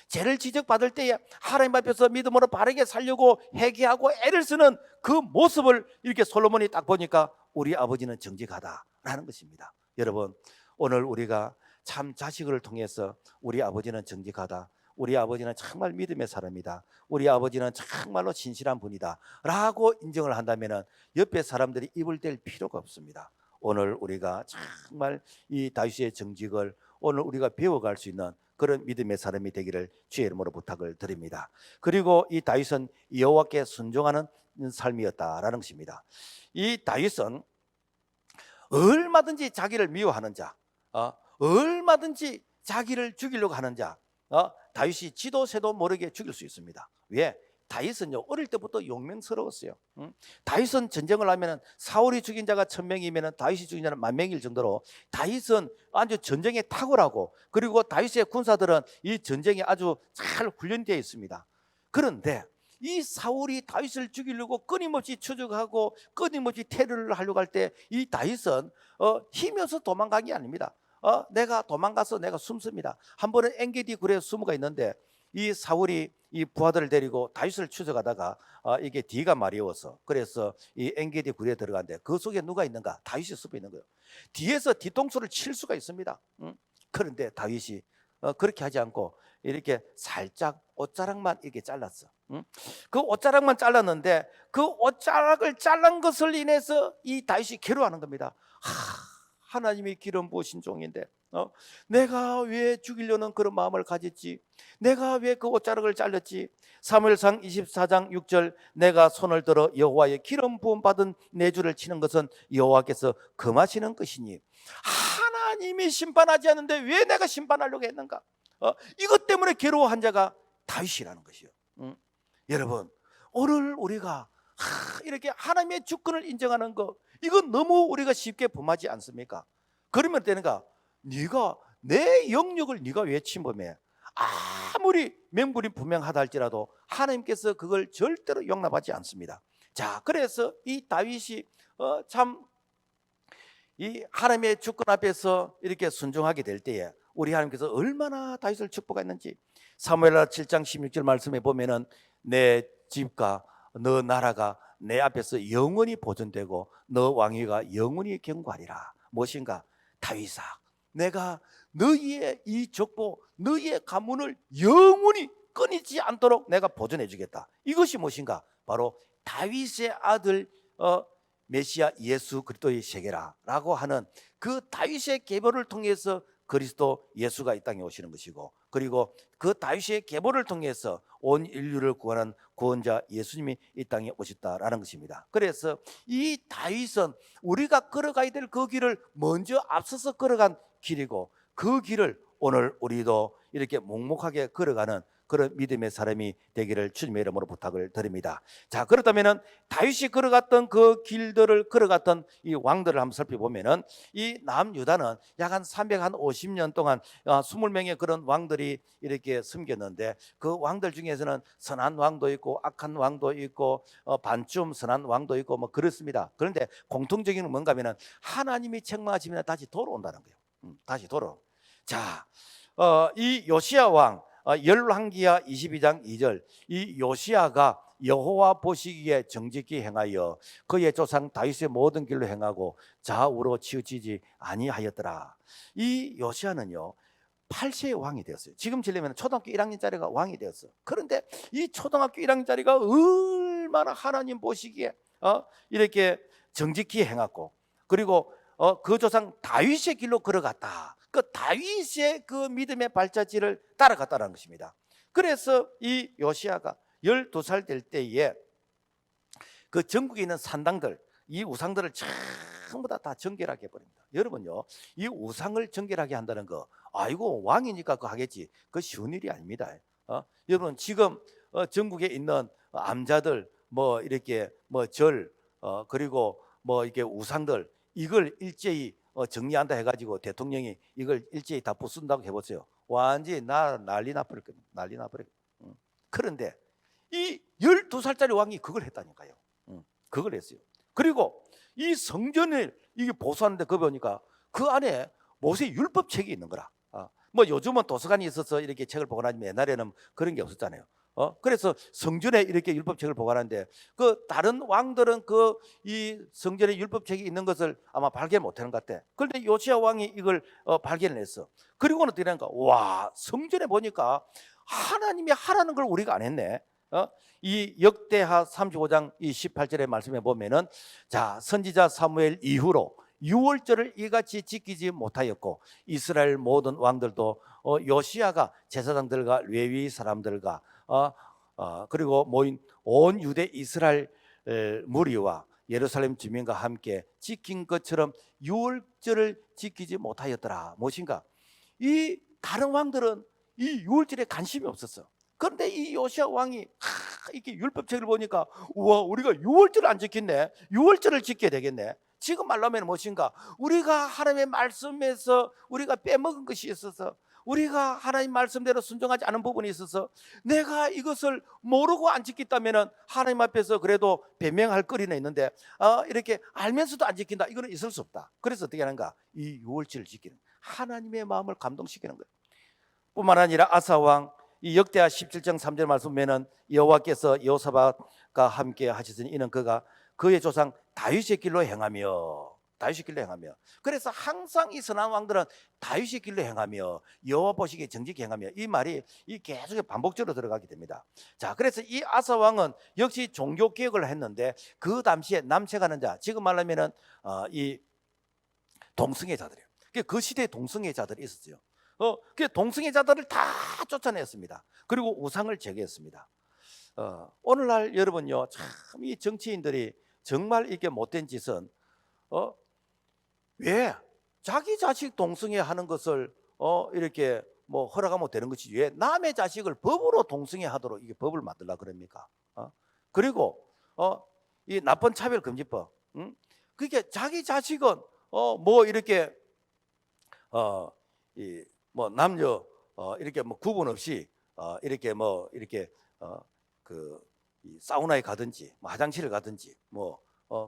죄를 지적받을 때에 하나님 앞에서 믿음으로 바르게 살려고 회개하고 애를 쓰는 그 모습을 이렇게 솔로몬이 딱 보니까 우리 아버지는 정직하다라는 것입니다. 여러분, 오늘 우리가 참 자식을 통해서 우리 아버지는 정직하다, 우리 아버지는 정말 믿음의 사람이다, 우리 아버지는 정말로 신실한 분이다 라고 인정을 한다면 옆에 사람들이 입을 댈 필요가 없습니다. 오늘 우리가 정말 이 다윗의 정직을 오늘 우리가 배워갈 수 있는 그런 믿음의 사람이 되기를 주의 이름으로 부탁을 드립니다. 그리고 이 다윗은 여호와께 순종하는 삶이었다라는 것입니다. 이 다윗은 얼마든지 자기를 미워하는 자, 얼마든지 자기를 죽이려고 하는 자, 다윗이 지도 새도 모르게 죽일 수 있습니다. 왜? 다윗은요 어릴 때부터 용맹스러웠어요. 다윗은 전쟁을 하면 사울이 죽인 자가 1000명이면 다윗이 죽인 자는 10,000명일 정도로 다윗은 아주 전쟁에 탁월하고 그리고 다윗의 군사들은 이 전쟁에 아주 잘 훈련되어 있습니다. 그런데 이 사울이 다윗을 죽이려고 끊임없이 추적하고 끊임없이 테러를 하려고 할 때 이 다윗은 힘이 없어서 도망간 게 아닙니다. 내가 도망가서 내가 숨습니다. 한 번은 엔게디 굴에 숨어가 있는데 이 사울이 이 부하들을 데리고 다윗을 추적하다가 이게 뒤가 마려워서 그래서 이 엔게디 굴에 들어갔는데 그 속에 누가 있는가? 다윗이 숨어 있는 거예요. 뒤에서 뒤통수를 칠 수가 있습니다. 그런데 다윗이 그렇게 하지 않고 이렇게 살짝 옷자락만 이렇게 잘랐어. 그 옷자락만 잘랐는데 그 옷자락을 잘란 것을 인해서 이 다윗이 괴로워하는 겁니다. 하나님이 기름 부으신 종인데 내가 왜 죽이려는 그런 마음을 가졌지? 내가 왜 그 옷자락을 잘랐지? 사무엘상 24장 6절 내가 손을 들어 여호와의 기름 부음 받은 내 주를 치는 것은 여호와께서 금하시는 것이니 하나님이 심판하지 않는데 왜 내가 심판하려고 했는가? 이것 때문에 괴로워한 자가 다윗이라는 것이요. 여러분, 오늘 우리가 이렇게 하나님의 주권을 인정하는 거 이건 너무 우리가 쉽게 범하지 않습니까? 그러면 되는가? 네가 내 영역을 네가 왜 침범해? 아무리 명분이 분명하다 할지라도 하나님께서 그걸 절대로 용납하지 않습니다. 자, 그래서 이 다윗이 참 이 하나님의 주권 앞에서 이렇게 순종하게 될 때에 우리 하나님께서 얼마나 다윗을 축복했는지 사무엘하 7장 16절 말씀에 보면은 내 집과 너 나라가 내 앞에서 영원히 보존되고 너 왕위가 영원히 경고하리라. 무엇인가? 다윗아, 내가 너희의 이 족보 너희의 가문을 영원히 끊이지 않도록 내가 보존해 주겠다. 이것이 무엇인가? 바로 다윗의 아들 메시아 예수 그리스도의 세계라라고 하는 그 다윗의 계보를 통해서 그리스도 예수가 이 땅에 오시는 것이고, 그리고 그 다윗의 계보를 통해서 온 인류를 구원한 구원자 예수님이 이 땅에 오셨다라는 것입니다. 그래서 이 다윗은 우리가 걸어가야 될 그 길을 먼저 앞서서 걸어간 길이고, 그 길을 오늘 우리도 이렇게 묵묵하게 걸어가는 그런 믿음의 사람이 되기를 주님의 이름으로 부탁을 드립니다. 자, 그렇다면은 다윗이 걸어갔던 그 길들을 걸어갔던 이 왕들을 한번 살펴보면은, 이 남유다는 약 한 350년 동안 20명의 그런 왕들이 이렇게 섬겼는데, 그 왕들 중에서는 선한 왕도 있고 악한 왕도 있고 반쯤 선한 왕도 있고 뭐 그렇습니다. 그런데 공통적인 건 뭔가 하면은 하나님이 책망하시면 다시 돌아온다는 거예요. 다시 돌아. 자, 이 요시야 왕, 열왕기하 22장 2절, 이 요시야가 여호와 보시기에 정직히 행하여 그의 조상 다윗의 모든 길로 행하고 좌우로 치우치지 아니하였더라. 이 요시야는요 8세의 왕이 되었어요. 지금 지려면 초등학교 1학년짜리가 왕이 되었어요. 그런데 이 초등학교 1학년짜리가 얼마나 하나님 보시기에 이렇게 정직히 행하고, 그리고 그 조상 다윗의 길로 걸어갔다. 그 다윗의 그 믿음의 발자취를 따라갔다는 것입니다. 그래서 이 요시야가 12살 될 때에 그 전국에 있는 산당들, 이 우상들을 전부 다 정결하게 해버립니다. 여러분요, 이 우상을 정결하게 한다는 거, 아이고 왕이니까 그거 하겠지, 그 쉬운 일이 아닙니다. 여러분 지금 전국에 있는 암자들, 뭐 이렇게 뭐 절, 그리고 뭐 이렇게 우상들, 이걸 일제히 정리한다 해가지고 대통령이 이걸 일제히 다 부순다고 해보세요. 완전히 난리 나버릴 겁니다. 난리 나버릴 겁니다. 그런데 이 12살짜리 왕이 그걸 했다니까요. 그걸 했어요. 그리고 이 성전을 이게 보수하는데 그 보니까 그 안에 모세 율법책이 있는 거라. 뭐 요즘은 도서관이 있어서 이렇게 책을 보관하지만 옛날에는 그런 게 없었잖아요. 그래서 성전에 이렇게 율법책을 보관하는데, 그 다른 왕들은 그 이 성전에 율법책이 있는 것을 아마 발견 못하는 것 같아. 그런데 요시야 왕이 이걸 발견을 했어. 그리고는 어떻게 하는가? 와, 성전에 보니까 하나님이 하라는 걸 우리가 안 했네. 이 역대하 35장 이 18절의 말씀에 보면은, 자, 선지자 사무엘 이후로 유월절을 이같이 지키지 못하였고 이스라엘 모든 왕들도 요시야가 제사장들과 레위 사람들과 그리고 모인 온 유대 이스라엘 무리와 예루살렘 주민과 함께 지킨 것처럼 유월절을 지키지 못하였더라. 무엇인가? 이 다른 왕들은 이 유월절에 관심이 없었어. 그런데 이 요시야 왕이 이렇게 율법책을 보니까, 우와, 우리가 유월절을 안 지켰네. 유월절을 지켜야 되겠네. 지금 말로 하면 무엇인가? 우리가 하나님의 말씀에서 우리가 빼먹은 것이 있어서, 우리가 하나님 말씀대로 순종하지 않은 부분이 있어서 내가 이것을 모르고 안 지켰다면 하나님 앞에서 그래도 변명할 거리는 있는데 이렇게 알면서도 안 지킨다, 이거는 있을 수 없다. 그래서 어떻게 하는가? 이 유월절을 지키는, 하나님의 마음을 감동시키는 거예요. 뿐만 아니라 아사왕 이 역대하 17장 3절 말씀 보면은, 여호와께서 여호사밧과 함께 하셨으니 이는 그가 그의 조상 다윗의 길로 행하며, 다윗의 길로 행하며. 그래서 항상 이 선한 왕들은 다윗의 길로 행하며 여호와 보시기에 정직히 행하며, 이 말이 이 계속 반복적으로 들어가게 됩니다. 자, 그래서 이 아사 왕은 역시 종교 개혁을 했는데, 그 당시에 남색하는 자, 지금 말하면은 이 동성애자들이에요. 그 시대에 동성애자들이 있었어요. 그 동성애자들을 다 쫓아냈습니다. 그리고 우상을 제거했습니다. 오늘날 여러분요, 참 이 정치인들이 정말 이게 못된 짓은 왜 자기 자식 동성애 하는 것을 이렇게 뭐 허락하면 되는 것이지, 왜 남의 자식을 법으로 동성애 하도록 이게 법을 만들라 그럽니까? 그리고 이 나쁜 차별금지법, 그게 자기 자식은 뭐 이렇게 이 뭐 남녀 이렇게 뭐 구분 없이 이렇게 뭐 이렇게 이 사우나에 가든지 뭐 화장실을 가든지 뭐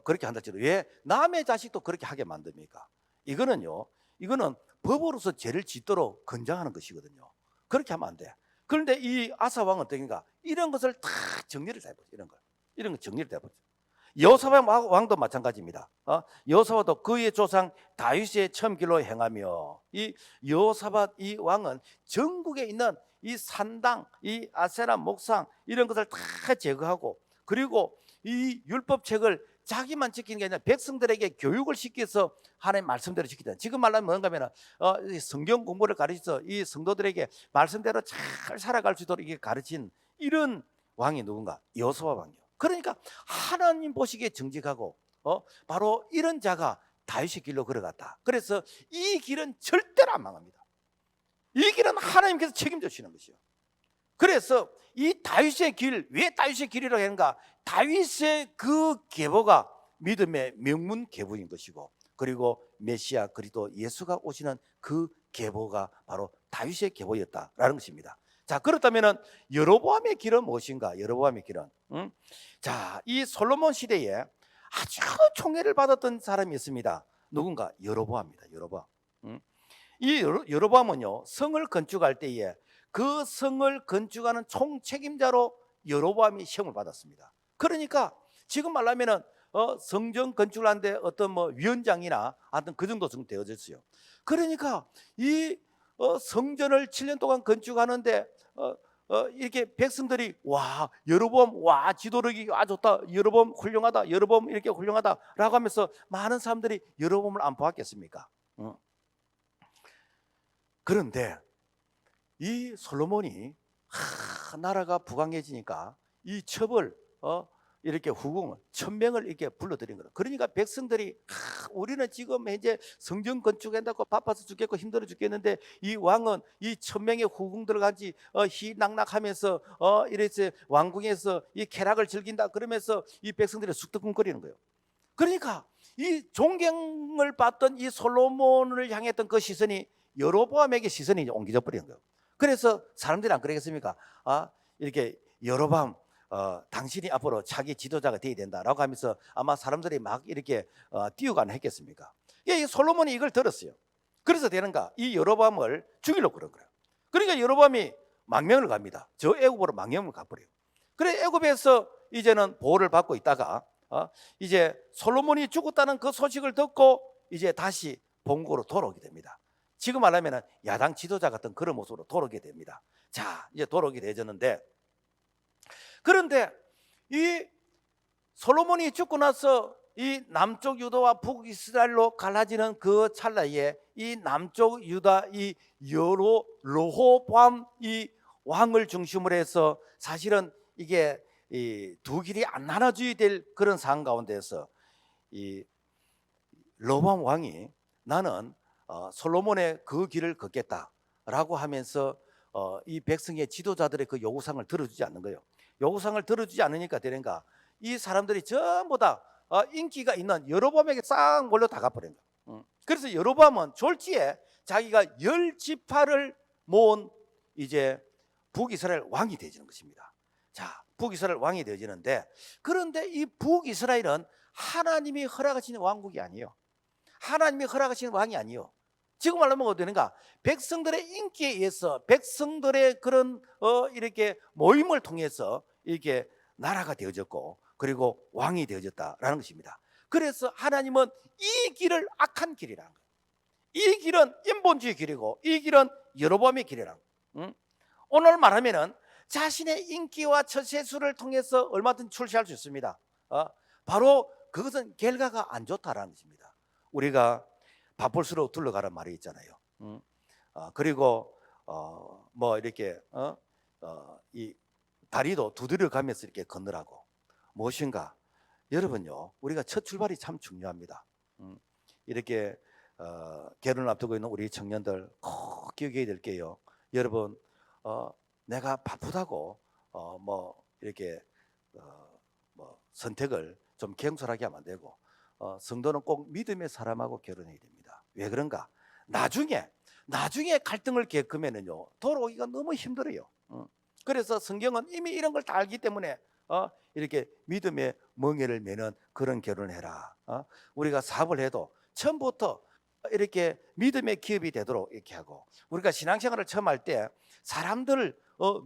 그렇게 한다지도 왜 남의 자식도 그렇게 하게 만듭니까? 이거는 법으로서 죄를 짓도록 권장하는 것이거든요. 그렇게 하면 안 돼. 그런데 이 아사 왕은 어떻게인가? 이런 것을 다 정리를 다 해보죠. 이런 거 정리를 다 해보죠. 여호사밧 왕도 마찬가지입니다. 여호사밧도 그의 조상 다윗의 처음 길로 행하며, 이 여호사밧 이 왕은 전국에 있는 이 산당, 이 아세라 목상 이런 것을 다 제거하고, 그리고 이 율법책을 자기만 지키는 게 아니라 백성들에게 교육을 시켜서 하나님 말씀대로 지키다. 지금 말하면 뭔가 하면 이 성경 공부를 가르쳐서 이 성도들에게 말씀대로 잘 살아갈 수 있도록 이게 가르친 이런 왕이 누군가? 여호수아 왕이요. 그러니까 하나님 보시기에 정직하고 바로 이런 자가 다윗의 길로 걸어갔다. 그래서 이 길은 절대로 안 망합니다. 이 길은 하나님께서 책임져 주시는 것이요. 그래서 이 다윗의 길, 왜 다윗의 길이라고 하는가? 다윗의 그 계보가 믿음의 명문 계보인 것이고, 그리고 메시아 그리스도 예수가 오시는 그 계보가 바로 다윗의 계보였다라는 것입니다. 자, 그렇다면은 여로보암의 길은 무엇인가? 여로보암의 길은 자, 이 솔로몬 시대에 아주 총애를 받았던 사람이 있습니다. 누군가? 여로보암입니다. 여로보암. 이 여로보암은요, 성을 건축할 때에 그 성을 건축하는 총책임자로 여로보암이 시험을 받았습니다. 그러니까 지금 말하면은 성전 건축을 하는데 어떤 뭐 위원장이나 하여튼 그 정도 정도 되어졌어요. 그러니까 이 성전을 7년 동안 건축하는데 이렇게 백성들이 와 여로보암 와 지도력이 좋다, 여로보암 훌륭하다, 여로보암 이렇게 훌륭하다라고 하면서 많은 사람들이 여로보암을 안 보았겠습니까? 그런데 이 솔로몬이 나라가 부강해지니까 이 첩을 이렇게 후궁을 1000명을 이렇게 불러들인 거예요. 그러니까 백성들이 우리는 지금 이제 성전 건축한다고 바빠서 죽겠고 힘들어 죽겠는데 이 왕은 이 1000명의 후궁들 같이 희낙낙하면서 이래서 왕궁에서 이 쾌락을 즐긴다 그러면서 이 백성들이 쑥덕거리는 거예요. 그러니까 이 존경을 받던 이 솔로몬을 향했던 그 시선이 여로보암에게 시선이 옮겨져 버리는 거예요. 그래서 사람들이 안 그러겠습니까? 이렇게 여로보암 당신이 앞으로 차기 지도자가 되어야 된다라고 하면서 아마 사람들이 막 이렇게 뛰어가는 했겠습니까? 이 솔로몬이 이걸 들었어요. 그래서 되는가? 이 여로보암을 죽이려고 그런 거예요. 그러니까 여로보암이 망명을 갑니다. 저 애굽으로 망명을 가버려요. 그래 애굽에서 이제는 보호를 받고 있다가 이제 솔로몬이 죽었다는 그 소식을 듣고 이제 다시 본국으로 돌아오게 됩니다. 지금 말하면 야당 지도자 같은 그런 모습으로 돌아오게 됩니다. 자, 이제 돌아오게 되졌는데, 그런데 이 솔로몬이 죽고 나서 이 남쪽 유다와 북이스라엘로 갈라지는 그 찰나에 이 남쪽 유다 이 여로보암 이 왕을 중심으로 해서 사실은 이게 이 두 길이 안 나눠져야 될 그런 상황 가운데서 이 로보암 왕이 나는 솔로몬의 그 길을 걷겠다라고 하면서 이 백성의 지도자들의 그 요구사항을 들어주지 않는 거예요. 요구사항을 들어주지 않으니까 되는가? 이 사람들이 전부 다 인기가 있는 여로보암에게 싹 몰려 다 가버린 거예요. 그래서 여로보암은 졸지에 자기가 10지파를 모은 이제 북이스라엘 왕이 되어지는 것입니다. 자, 북이스라엘 왕이 되어지는데, 그런데 이 북이스라엘은 하나님이 허락하시는 왕국이 아니에요. 하나님이 허락하시는 왕이 아니에요. 지금 말하면 어떻게 되는가? 백성들의 인기에 의해서 백성들의 그런 이렇게 모임을 통해서 이렇게 나라가 되어졌고 그리고 왕이 되어졌다라는 것입니다. 그래서 하나님은 이 길을 악한 길이라는 거예요. 이 길은 인본주의 길이고 이 길은 여로보암의 길이라는 거예요. 오늘 말하면은 자신의 인기와 처세술을 통해서 얼마든지 출세할 수 있습니다. 바로 그것은 결과가 안 좋다라는 것입니다. 우리가 바쁠수록 둘러가란 말이 있잖아요. 그리고 뭐 이렇게 이 다리도 두드려 가면서 이렇게 걷느라고 무엇인가? 여러분요, 우리가 첫 출발이 참 중요합니다. 이렇게 결혼을 앞두고 있는 우리 청년들 꼭 기억해야 될 게요. 여러분, 내가 바쁘다고 뭐 이렇게 뭐 선택을 좀 경솔하게 하면 안 되고 성도는 꼭 믿음의 사람하고 결혼해야 됩니다. 왜 그런가? 나중에 갈등을 겪으면은요 돌아오기가 너무 힘들어요. 그래서 성경은 이미 이런 걸 다 알기 때문에 이렇게 믿음의 멍에를 매는 그런 결혼을 해라. 우리가 사업을 해도 처음부터 이렇게 믿음의 기업이 되도록 이렇게 하고, 우리가 신앙생활을 처음 할 때 사람들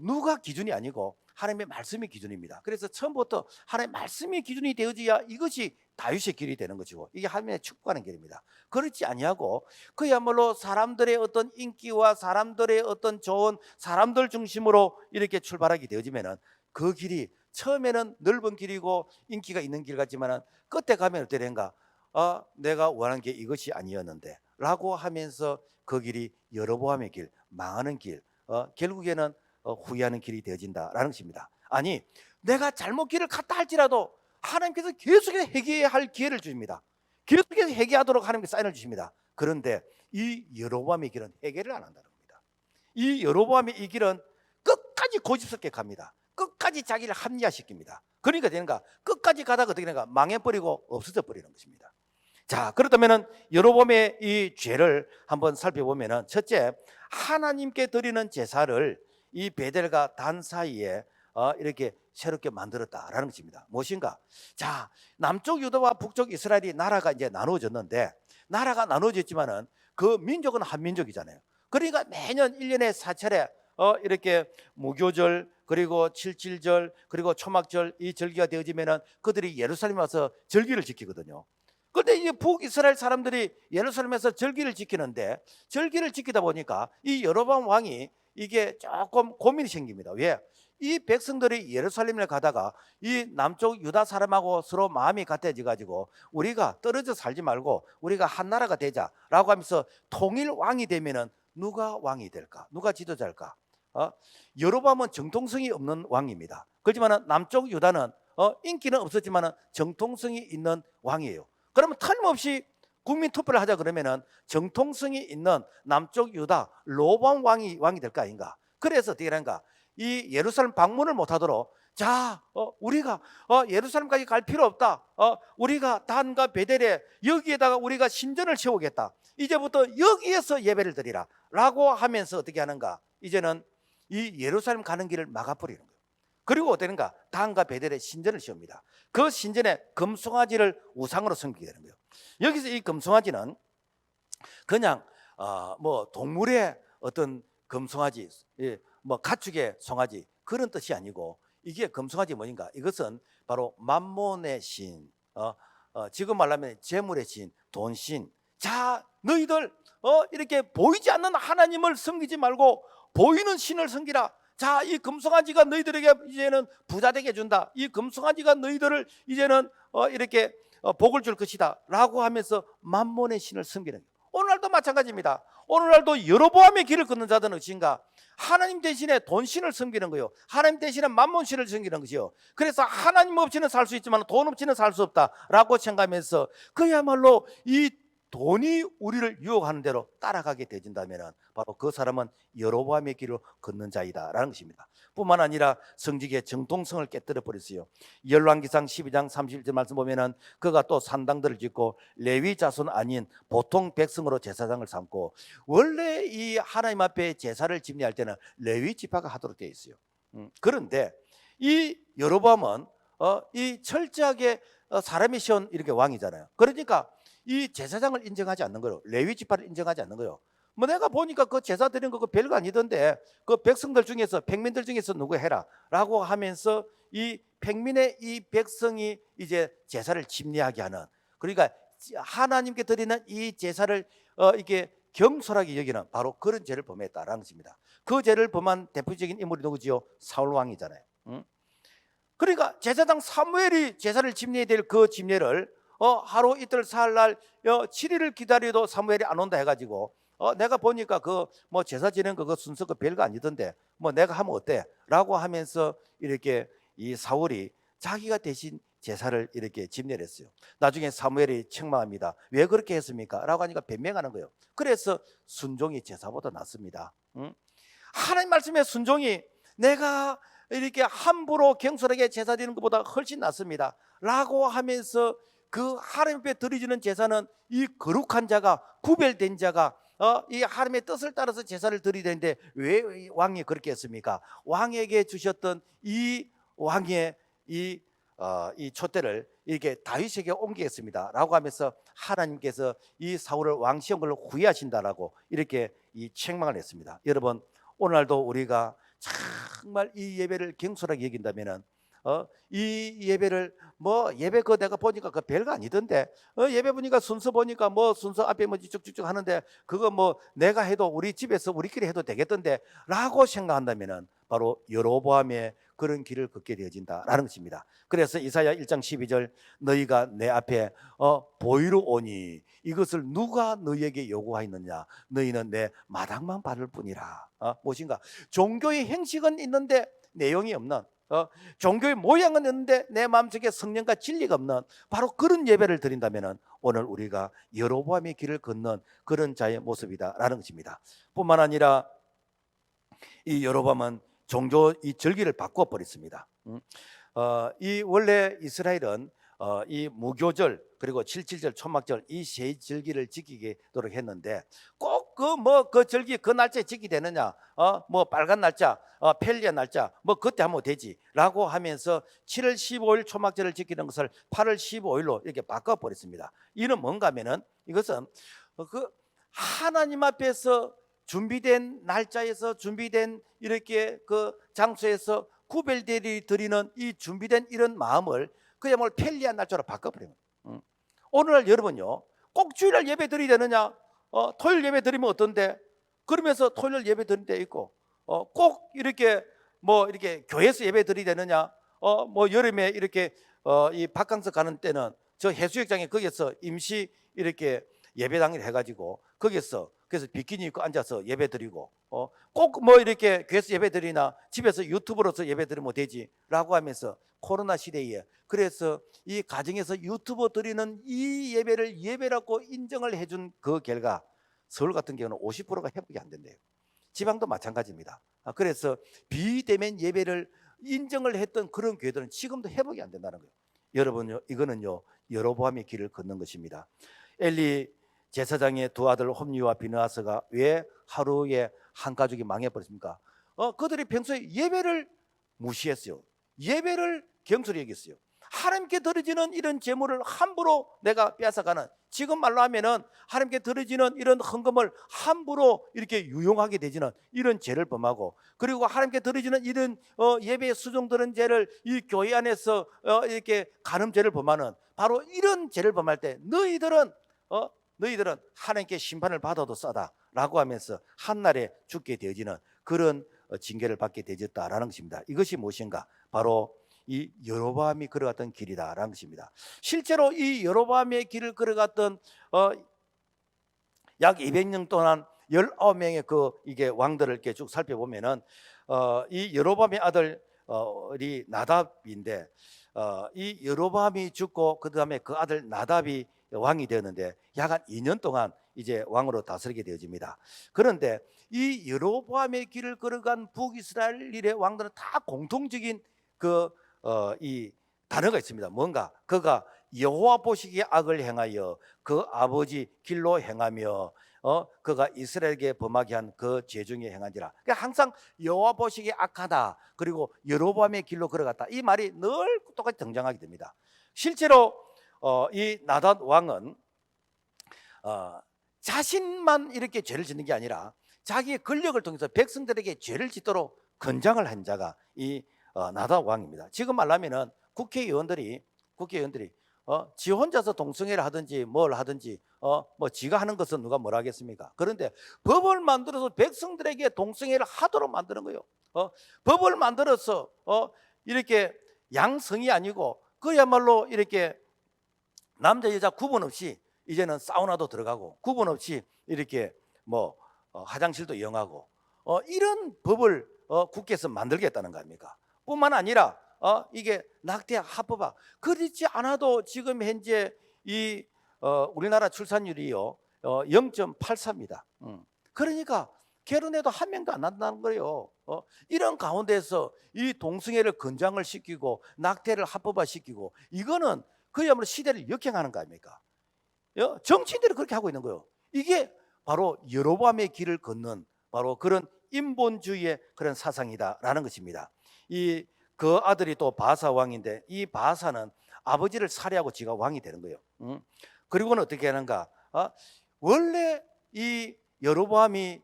누가 기준이 아니고 하나님의 말씀이 기준입니다. 그래서 처음부터 하나님의 말씀이 기준이 되어져야 이것이 다윗의 길이 되는 것이고 이게 하나님의 축복하는 길입니다. 그렇지 아니하고 그야말로 사람들의 어떤 인기와 사람들의 어떤 좋은 사람들 중심으로 이렇게 출발하게 되어지면은 그 길이 처음에는 넓은 길이고 인기가 있는 길 같지만은 끝에 가면 어떻게 되는가? 내가 원하는 게 이것이 아니었는데 라고 하면서 그 길이 여로보암의 길, 망하는 길, 결국에는 후회하는 길이 되어진다라는 것입니다. 아니, 내가 잘못 길을 갔다 할지라도 하나님께서 계속해서 회개할 기회를 주십니다. 계속해서 회개하도록 하나님께 사인을 주십니다. 그런데 이 여로보암의 길은 회개를 안 한다는 겁니다. 이 여로보암의 이 길은 끝까지 고집스럽게 갑니다. 끝까지 자기를 합리화시킵니다. 그러니까 되는가? 끝까지 가다가 어떻게 되는가? 망해버리고 없어져 버리는 것입니다. 자, 그렇다면 여로보암의 이 죄를 한번 살펴보면, 첫째, 하나님께 드리는 제사를 이 베델과 단 사이에 이렇게 새롭게 만들었다라는 것입니다. 무엇인가? 자, 남쪽 유다와 북쪽 이스라엘이 나라가 이제 나누어졌는데, 나라가 나누어졌지만은 그 민족은 한 민족이잖아요. 그러니까 매년 1년에 4차례 이렇게 무교절, 그리고 칠칠절, 그리고 초막절, 이 절기가 되어지면은 그들이 예루살렘에 와서 절기를 지키거든요. 그런데 이제 북이스라엘 사람들이 예루살렘에서 절기를 지키는데, 절기를 지키다 보니까 이 여로보암 왕이 이게 조금 고민이 생깁니다. 왜? 이 백성들이 예루살렘에 가다가 이 남쪽 유다 사람하고 서로 마음이 같아져 가지고 우리가 떨어져 살지 말고 우리가 한 나라가 되자라고 하면서 통일 왕이 되면은 누가 왕이 될까? 누가 지도자일까? 여로보암은 정통성이 없는 왕입니다. 그렇지만 남쪽 유다는 인기는 없었지만 정통성이 있는 왕이에요. 그러면 틀림없이 국민 투표를 하자 그러면은 정통성이 있는 남쪽 유다 로보암 왕이 될 거 아닌가? 그래서 어떻게 하는가? 이 예루살렘 방문을 못하도록, 자, 우리가 예루살렘까지 갈 필요 없다. 우리가 단과 베델에 여기에다가 우리가 신전을 세우겠다. 이제부터 여기에서 예배를 드리라 라고 하면서 어떻게 하는가? 이제는 이 예루살렘 가는 길을 막아버리는 거예요. 그리고 어떻게는가? 단과 베델에 신전을 세웁니다. 그 신전에 금송아지를 우상으로 섬기게 되는 거예요. 여기서 이 금송아지는 그냥 뭐 동물의 어떤 금송아지, 뭐 가축의 송아지 그런 뜻이 아니고, 이게 금송아지 뭐인가? 이것은 바로 만몬의 신, 지금 말하면 재물의 신, 돈신. 자, 너희들 이렇게 보이지 않는 하나님을 섬기지 말고 보이는 신을 섬기라. 자, 이 금송아지가 너희들에게 이제는 부자 되게 해준다. 이 금송아지가 너희들을 이제는 이렇게 복을 줄 것이다 라고 하면서 만몬의 신을 섬기는 거예요. 오늘날도 마찬가지입니다. 오늘날도 여로보암의 길을 걷는 자들은 어신가? 하나님 대신에 돈신을 섬기는 거예요. 하나님 대신에 만몬신을 섬기는 것이요. 그래서 하나님 없이는 살 수 있지만 돈 없이는 살 수 없다라고 생각하면서 그야말로 이 돈이 우리를 유혹하는 대로 따라가게 되진다면 바로 그 사람은 여로보암의 길을 걷는 자이다라는 것입니다. 뿐만 아니라 성직의 정통성을 깨뜨려 버렸어요. 열왕기상 12장 31절 말씀 보면은 그가 또 산당들을 짓고 레위 자손 아닌 보통 백성으로 제사장을 삼고, 원래 이 하나님 앞에 제사를 집례할 때는 레위 지파가 하도록 되어 있어요. 그런데 이 여로보암은 이 철저하게 사람이 세운 이렇게 왕이잖아요. 그러니까 이 제사장을 인정하지 않는 거예요. 레위 지파를 인정하지 않는 거예요. 뭐 내가 보니까 그 제사 드리는 거 별거 아니던데 그 백성들 중에서, 백민들 중에서 누구 해라 라고 하면서 이 백민의 이 백성이 이제 제사를 집례하게 하는, 그러니까 하나님께 드리는 이 제사를 이게 경솔하게 여기는 바로 그런 죄를 범했다라는 것입니다. 그 죄를 범한 대표적인 인물이 누구지요? 사울 왕이잖아요. 그러니까 제사장 사무엘이 제사를 집례해야 될 그 집례를 하루 이틀 사흘날 7일을 기다려도 사무엘이 안 온다 해가지고 내가 보니까 그 뭐 제사 지내는 그 순서 그 별거 아니던데 뭐 내가 하면 어때? 라고 하면서 이렇게 이 사울이 자기가 대신 제사를 이렇게 집례를 했어요. 나중에 사무엘이 책망합니다. 왜 그렇게 했습니까? 라고 하니까 변명하는 거예요. 그래서 순종이 제사보다 낫습니다. 하나님 말씀에 순종이 내가 이렇게 함부로 경솔하게 제사 드리는 것보다 훨씬 낫습니다 라고 하면서, 그 하나님 앞에 드려지는 제사는 이 거룩한 자가, 구별된 자가 이 하나님의 뜻을 따라서 제사를 드려야 되는데 왜 왕이 그렇게 했습니까? 왕에게 주셨던 이 왕의 이 촛대를 이렇게 다윗에게 옮기겠습니다 라고 하면서 하나님께서 이 사울을 왕 시한 걸로 후회하신다라고 이렇게 이 책망을 했습니다. 여러분, 오늘날도 우리가 정말 이 예배를 경솔하게 여긴다면은 이 예배를 뭐 예배 그 내가 보니까 그 별거 아니던데 예배 보니까 순서 보니까 뭐 순서 앞에 뭐 쭉쭉쭉 하는데 그거 뭐 내가 해도 우리 집에서 우리끼리 해도 되겠던데 라고 생각한다면은 바로 여로보암의 그런 길을 걷게 되어진다라는 것입니다. 그래서 이사야 1장 12절 너희가 내 앞에 보이러 오니 이것을 누가 너희에게 요구하였느냐 너희는 내 마당만 바를 뿐이라. 무엇인가 종교의 형식은 있는데 내용이 없는 종교의 모양은 있는데 내 마음속에 성령과 진리가 없는 바로 그런 예배를 드린다면 오늘 우리가 여로보암의 길을 걷는 그런 자의 모습이다라는 것입니다. 뿐만 아니라 이 여로보암은 종교 이 절기를 바꿔 버렸습니다. 이 원래 이스라엘은 이 무교절 그리고 7.7절 초막절 이 세 절기를 지키도록 했는데 꼭 그 절기 그 날짜에 지키게 되느냐 뭐 빨간 날짜 펠리아 날짜 뭐 그때 하면 되지라고 하면서 7월 15일 초막절을 지키는 것을 8월 15일로 이렇게 바꿔 버렸습니다. 이는 뭔가 하면은 이것은 그 하나님 앞에서 준비된 날짜에서 준비된 이렇게 그 장소에서 구별되리 드리는 이 준비된 이런 마음을 그야말로 편리한 날짜로 바꿔버리는 거예요. 오늘날 여러분요 꼭 주일날 예배 드려야 되느냐 토요일 예배 드리면 어떤데 그러면서 토요일 예배 드릴 때 있고 꼭 이렇게 뭐 이렇게 교회에서 예배 드려야 되느냐 뭐 여름에 이렇게 이 바캉스 가는 때는 저 해수욕장에 거기서 임시 이렇게 예배당을 해가지고 거기서 그래서 비키니 입고 앉아서 예배 드리고 꼭 뭐 이렇게 교회에서 예배 드리나 집에서 유튜브로서 예배 드리면 되지라고 하면서 코로나 시대에 그래서 이 가정에서 유튜브 드리는 이 예배를 예배라고 인정을 해준 그 결과 서울 같은 경우는 50%가 회복이 안 된대요. 지방도 마찬가지입니다. 그래서 비대면 예배를 인정을 했던 그런 교회들은 지금도 회복이 안 된다는 거예요. 여러분요 이거는요 여로보암의 길을 걷는 것입니다. 엘리 제사장의 두 아들 홈리와 비느하스가 왜 하루에 한 가족이 망해버렸습니까? 그들이 평소에 예배를 무시했어요. 예배를 경솔히 여겼어요. 하나님께 드려지는 이런 제물을 함부로 내가 빼앗아가는 지금 말로 하면은 하나님께 드려지는 이런 헌금을 함부로 이렇게 유용하게 되지는 이런 죄를 범하고 그리고 하나님께 드려지는 이런 예배에 수종드는 죄를 이 교회 안에서 이렇게 간음죄를 범하는 바로 이런 죄를 범할 때 너희들은 하나님께 심판을 받아도 싸다라고 하면서 한날에 죽게 되어지는 그런 징계를 받게 되었다라는 것입니다. 이것이 무엇인가? 바로 이 여로보암이 걸어갔던 길이다라는 것입니다. 실제로 이 여로보암의 길을 걸어갔던 약 200년 동안 19명의 그 이게 왕들을 이렇게 쭉 살펴보면은 이 여로보암의 아들이 나답인데 이 여로보암이 죽고 그 다음에 그 아들 나답이 왕이 되었는데 약 한 2년 동안 이제 왕으로 다스리게 되어집니다. 그런데 이 여로보암의 길을 걸어간 북이스라엘의 왕들은 다 공통적인 이 단어가 있습니다. 뭔가 그가 여호와 보시기에 악을 행하여 그 아버지 길로 행하며 그가 이스라엘에게 범하게 한 그 죄 중에 행한지라. 그러니까 항상 여호와 보시기에 악하다 그리고 여로보암의 길로 걸어갔다 이 말이 늘 똑같이 등장하게 됩니다. 실제로 이 나답 왕은 자신만 이렇게 죄를 짓는 게 아니라 자기의 권력을 통해서 백성들에게 죄를 짓도록 권장을 한 자가 이 나답 왕입니다. 지금 말하면은 국회의원들이 지 혼자서 동성애를 하든지 뭘 하든지 뭐 지가 하는 것은 누가 뭐라 하겠습니까? 그런데 법을 만들어서 백성들에게 동성애를 하도록 만드는 거예요. 법을 만들어서 이렇게 양성이 아니고 그야말로 이렇게 남자 여자 구분 없이 이제는 사우나도 들어가고 구분 없이 이렇게 뭐 화장실도 이용하고 이런 법을 국회에서 만들겠다는 거 아닙니까? 뿐만 아니라 이게 낙태 합법화 그렇지 않아도 지금 현재 이 우리나라 출산율이요 0.84입니다. 그러니까 결혼해도 한 명도 안 난다는 거예요. 이런 가운데서 이 동성애를 권장을 시키고 낙태를 합법화시키고 이거는 그야말로 시대를 역행하는 거 아닙니까? 정치인들이 그렇게 하고 있는 거예요. 이게 바로 여로보암의 길을 걷는 바로 그런 인본주의의 그런 사상이다라는 것입니다. 그 아들이 또 바사 왕인데 이 바사는 아버지를 살해하고 지가 왕이 되는 거예요. 그리고는 어떻게 하는가? 원래 이 여로보암이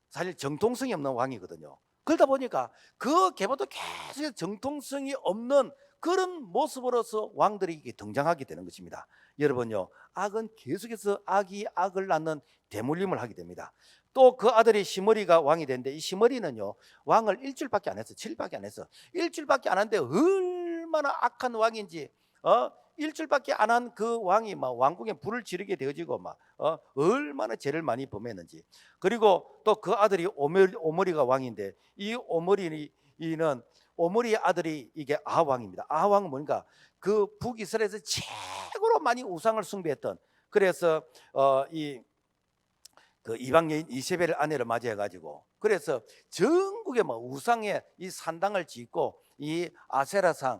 사실 정통성이 없는 왕이거든요. 그러다 보니까 그 계보도 계속 정통성이 없는 그런 모습으로서 왕들이 등장하게 되는 것입니다. 여러분요, 악은 계속해서 악이 악을 낳는 대물림을 하게 됩니다. 또 그 아들이 시므리가 왕이 됐는데 이 시므리는요 왕을 일주일밖에 안 했어. 7일밖에 안 했어. 일주일밖에 안 했는데 얼마나 악한 왕인지 일주일밖에 안 한 그 왕이 막 왕궁에 불을 지르게 되어지고 막 얼마나 죄를 많이 범했는지. 그리고 또 그 아들이 오므리가 왕인데 이 오므리의 아들이 이게 아왕입니다. 아왕은 뭔가 그 북이스라엘에서 최고로 많이 우상을 숭배했던, 그래서 이 그 이방 여인 이세벨 아내를 맞이해 가지고 그래서 전국에 뭐 우상의 이 산당을 짓고 이 아세라상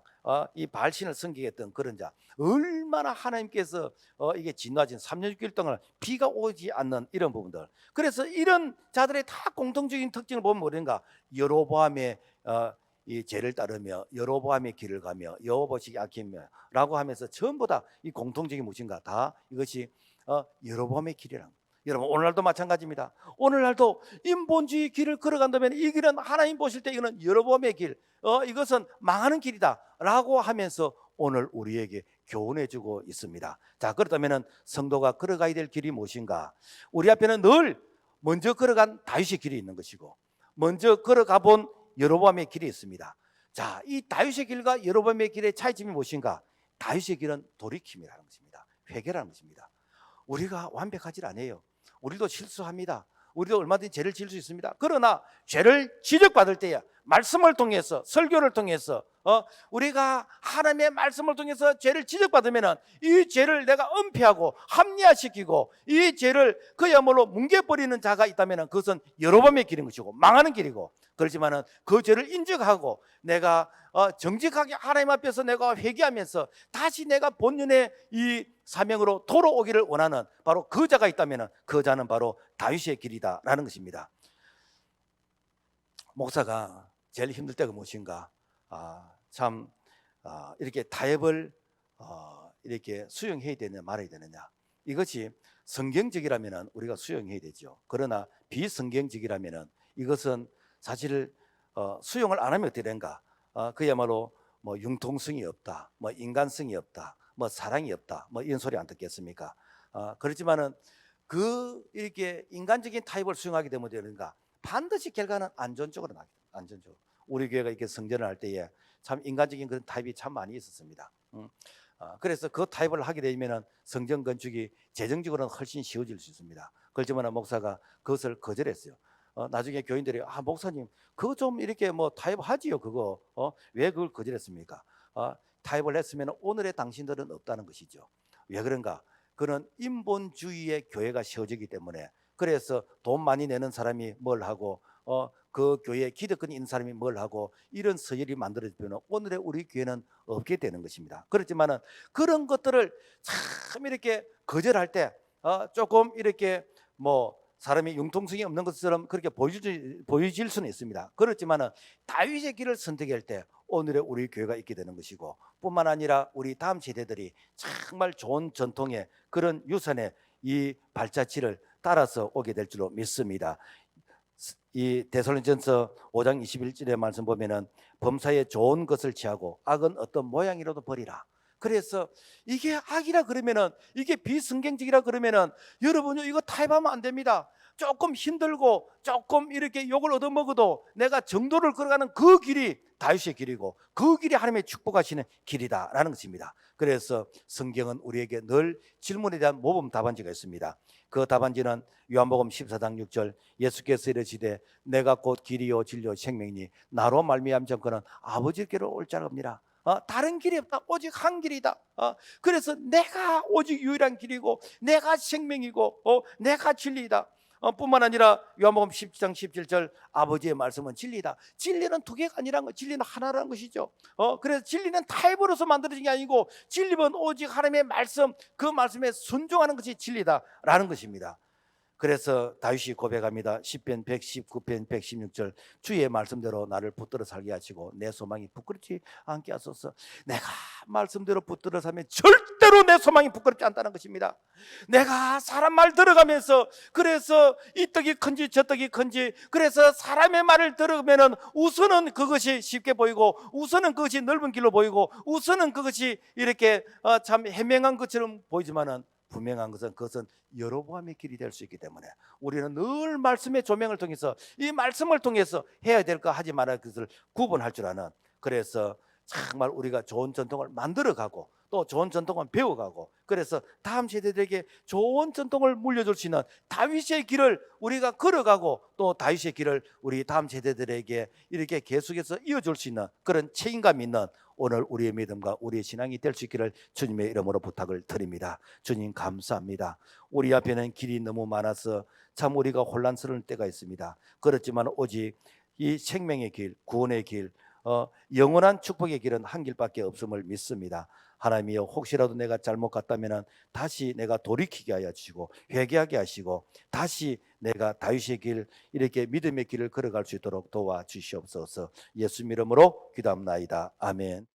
이 발신을 섬기겠던 그런 자, 얼마나 하나님께서 이게 진노하신 3년 6개월 동안 비가 오지 않는 이런 부분들. 그래서 이런 자들의 다 공통적인 특징을 보면 뭐인가, 여로보암의 이 죄를 따르며 여로보암의 길을 가며 여호보시기 아끼며라고 하면서 전부 다 이 공통적인 무엇인가, 다 이것이 여로보암의 길이라는 거예요. 여러분 오늘날도 마찬가지입니다. 오늘날도 인본주의 길을 걸어간다면 이 길은 하나님 보실 때 이거는 여로보암의 길, 이것은 망하는 길이다 라고 하면서 오늘 우리에게 교훈해 주고 있습니다. 자, 그렇다면 성도가 걸어가야 될 길이 무엇인가? 우리 앞에는 늘 먼저 걸어간 다윗의 길이 있는 것이고 먼저 걸어가 본 여로보암의 길이 있습니다. 자, 이 다윗의 길과 여로보암의 길의 차이점이 무엇인가? 다윗의 길은 돌이킴이라는 것입니다. 회개라는 것입니다. 우리가 완벽하지 않아요. 우리도 실수합니다. 우리도 얼마든지 죄를 지을 수 있습니다. 그러나 죄를 지적받을 때야 말씀을 통해서, 설교를 통해서 우리가 하나님의 말씀을 통해서 죄를 지적받으면 이 죄를 내가 은폐하고 합리화시키고 이 죄를 그야말로 뭉개버리는 자가 있다면 그것은 여로보암의 길인 것이고 망하는 길이고, 그렇지만은 그 죄를 인정하고 내가 정직하게 하나님 앞에서 내가 회개하면서 다시 내가 본연의 이 사명으로 돌아오기를 원하는 바로 그 자가 있다면 그 자는 바로 다윗의 길이다라는 것입니다. 목사가 제일 힘들 때가 무엇인가? 이렇게 타협을 이렇게 수용해야 되느냐 말아야 되느냐, 이것이 성경적이라면 우리가 수용해야 되죠. 그러나 비성경적이라면 이것은 사실 수용을 안 하면 어떻게 되는가? 그야말로 뭐 융통성이 없다, 뭐 인간성이 없다, 뭐 사랑이 없다, 뭐 이런 소리 안 듣겠습니까? 그렇지만은 이렇게 인간적인 타입을 수용하게 되면 되는가? 반드시 결과는 안전적으로 나게 됩니다. 안전적으로. 우리 교회가 이렇게 성전을 할 때에 참 인간적인 그런 타입이 참 많이 있었습니다. 그래서 그 타입을 하게 되면 성전 건축이 재정적으로는 훨씬 쉬워질 수 있습니다. 그렇지만 목사가 그것을 거절했어요. 나중에 교인들이 목사님 그거 좀 이렇게 뭐 타협하지요 그거 왜 그걸 거절했습니까? 타협을 했으면 오늘의 당신들은 없다는 것이죠. 왜 그런가? 그는 인본주의의 교회가 세워지기 때문에, 그래서 돈 많이 내는 사람이 뭘 하고 그 교회에 기득권이 있는 사람이 뭘 하고 이런 서열이 만들어지면 오늘의 우리 교회는 없게 되는 것입니다. 그렇지만은 그런 것들을 참 이렇게 거절할 때 조금 이렇게 뭐 사람이 융통성이 없는 것처럼 그렇게 보여질 수는 있습니다. 그렇지만은 다윗의 길을 선택할 때 오늘의 우리 교회가 있게 되는 것이고, 뿐만 아니라 우리 다음 세대들이 정말 좋은 전통의 그런 유산의 이 발자취를 따라서 오게 될 줄로 믿습니다. 이 데살로니가전서 5장 21절의 말씀 보면은 범사에 좋은 것을 취하고 악은 어떤 모양이라도 버리라. 그래서 이게 악이라 그러면은, 이게 비성경적이라 그러면은 여러분요 이거 타협하면 안 됩니다. 조금 힘들고 조금 이렇게 욕을 얻어먹어도 내가 정도를 걸어가는 그 길이 다윗의 길이고 그 길이 하나님의 축복하시는 길이다라는 것입니다. 그래서 성경은 우리에게 늘 질문에 대한 모범 답안지가 있습니다. 그 답안지는 요한복음 14장 6절, 예수께서 이르시되 내가 곧 길이요 진리요 생명이니 나로 말미암지 않고는 아버지께로 올 자가 없니라. 다른 길이 없다. 오직 한 길이다. 그래서 내가 오직 유일한 길이고 내가 생명이고 내가 진리이다. 뿐만 아니라 요한복음 10장 17절 아버지의 말씀은 진리다. 진리는 두 개가 아니라는 것, 진리는 하나라는 것이죠. 그래서 진리는 타입으로서 만들어진 게 아니고 진리는 오직 하나님의 말씀, 그 말씀에 순종하는 것이 진리다라는 것입니다. 그래서 다윗이 고백합니다. 시편 119편 116절 주의 말씀대로 나를 붙들어 살게 하시고 내 소망이 부끄럽지 않게 하소서. 내가 말씀대로 붙들어 살면 절대로 내 소망이 부끄럽지 않다는 것입니다. 내가 사람 말 들어가면서 그래서 이 떡이 큰지 저 떡이 큰지 그래서 사람의 말을 들으면 우선은 그것이 쉽게 보이고 우선은 그것이 넓은 길로 보이고 우선은 그것이 이렇게 참 해명한 것처럼 보이지만은 분명한 것은 그것은 여로보암의 길이 될 수 있기 때문에 우리는 늘 말씀의 조명을 통해서 이 말씀을 통해서 해야 될 거 하지 말아야 할 것을 구분할 줄 아는, 그래서 정말 우리가 좋은 전통을 만들어가고 또 좋은 전통을 배워가고, 그래서 다음 세대들에게 좋은 전통을 물려줄 수 있는 다윗의 길을 우리가 걸어가고 또 다윗의 길을 우리 다음 세대들에게 이렇게 계속해서 이어줄 수 있는 그런 책임감 있는 오늘 우리의 믿음과 우리의 신앙이 될 수 있기를 주님의 이름으로 부탁을 드립니다. 주님 감사합니다. 우리 앞에는 길이 너무 많아서 참 우리가 혼란스러울 때가 있습니다. 그렇지만 오직 이 생명의 길, 구원의 길, 영원한 축복의 길은 한 길밖에 없음을 믿습니다. 하나님이여, 혹시라도 내가 잘못 갔다면 다시 내가 돌이키게 하여 주시고 회개하게 하시고 다시 내가 다윗의 길, 이렇게 믿음의 길을 걸어갈 수 있도록 도와주시옵소서. 예수 이름으로 기도합나이다. 아멘.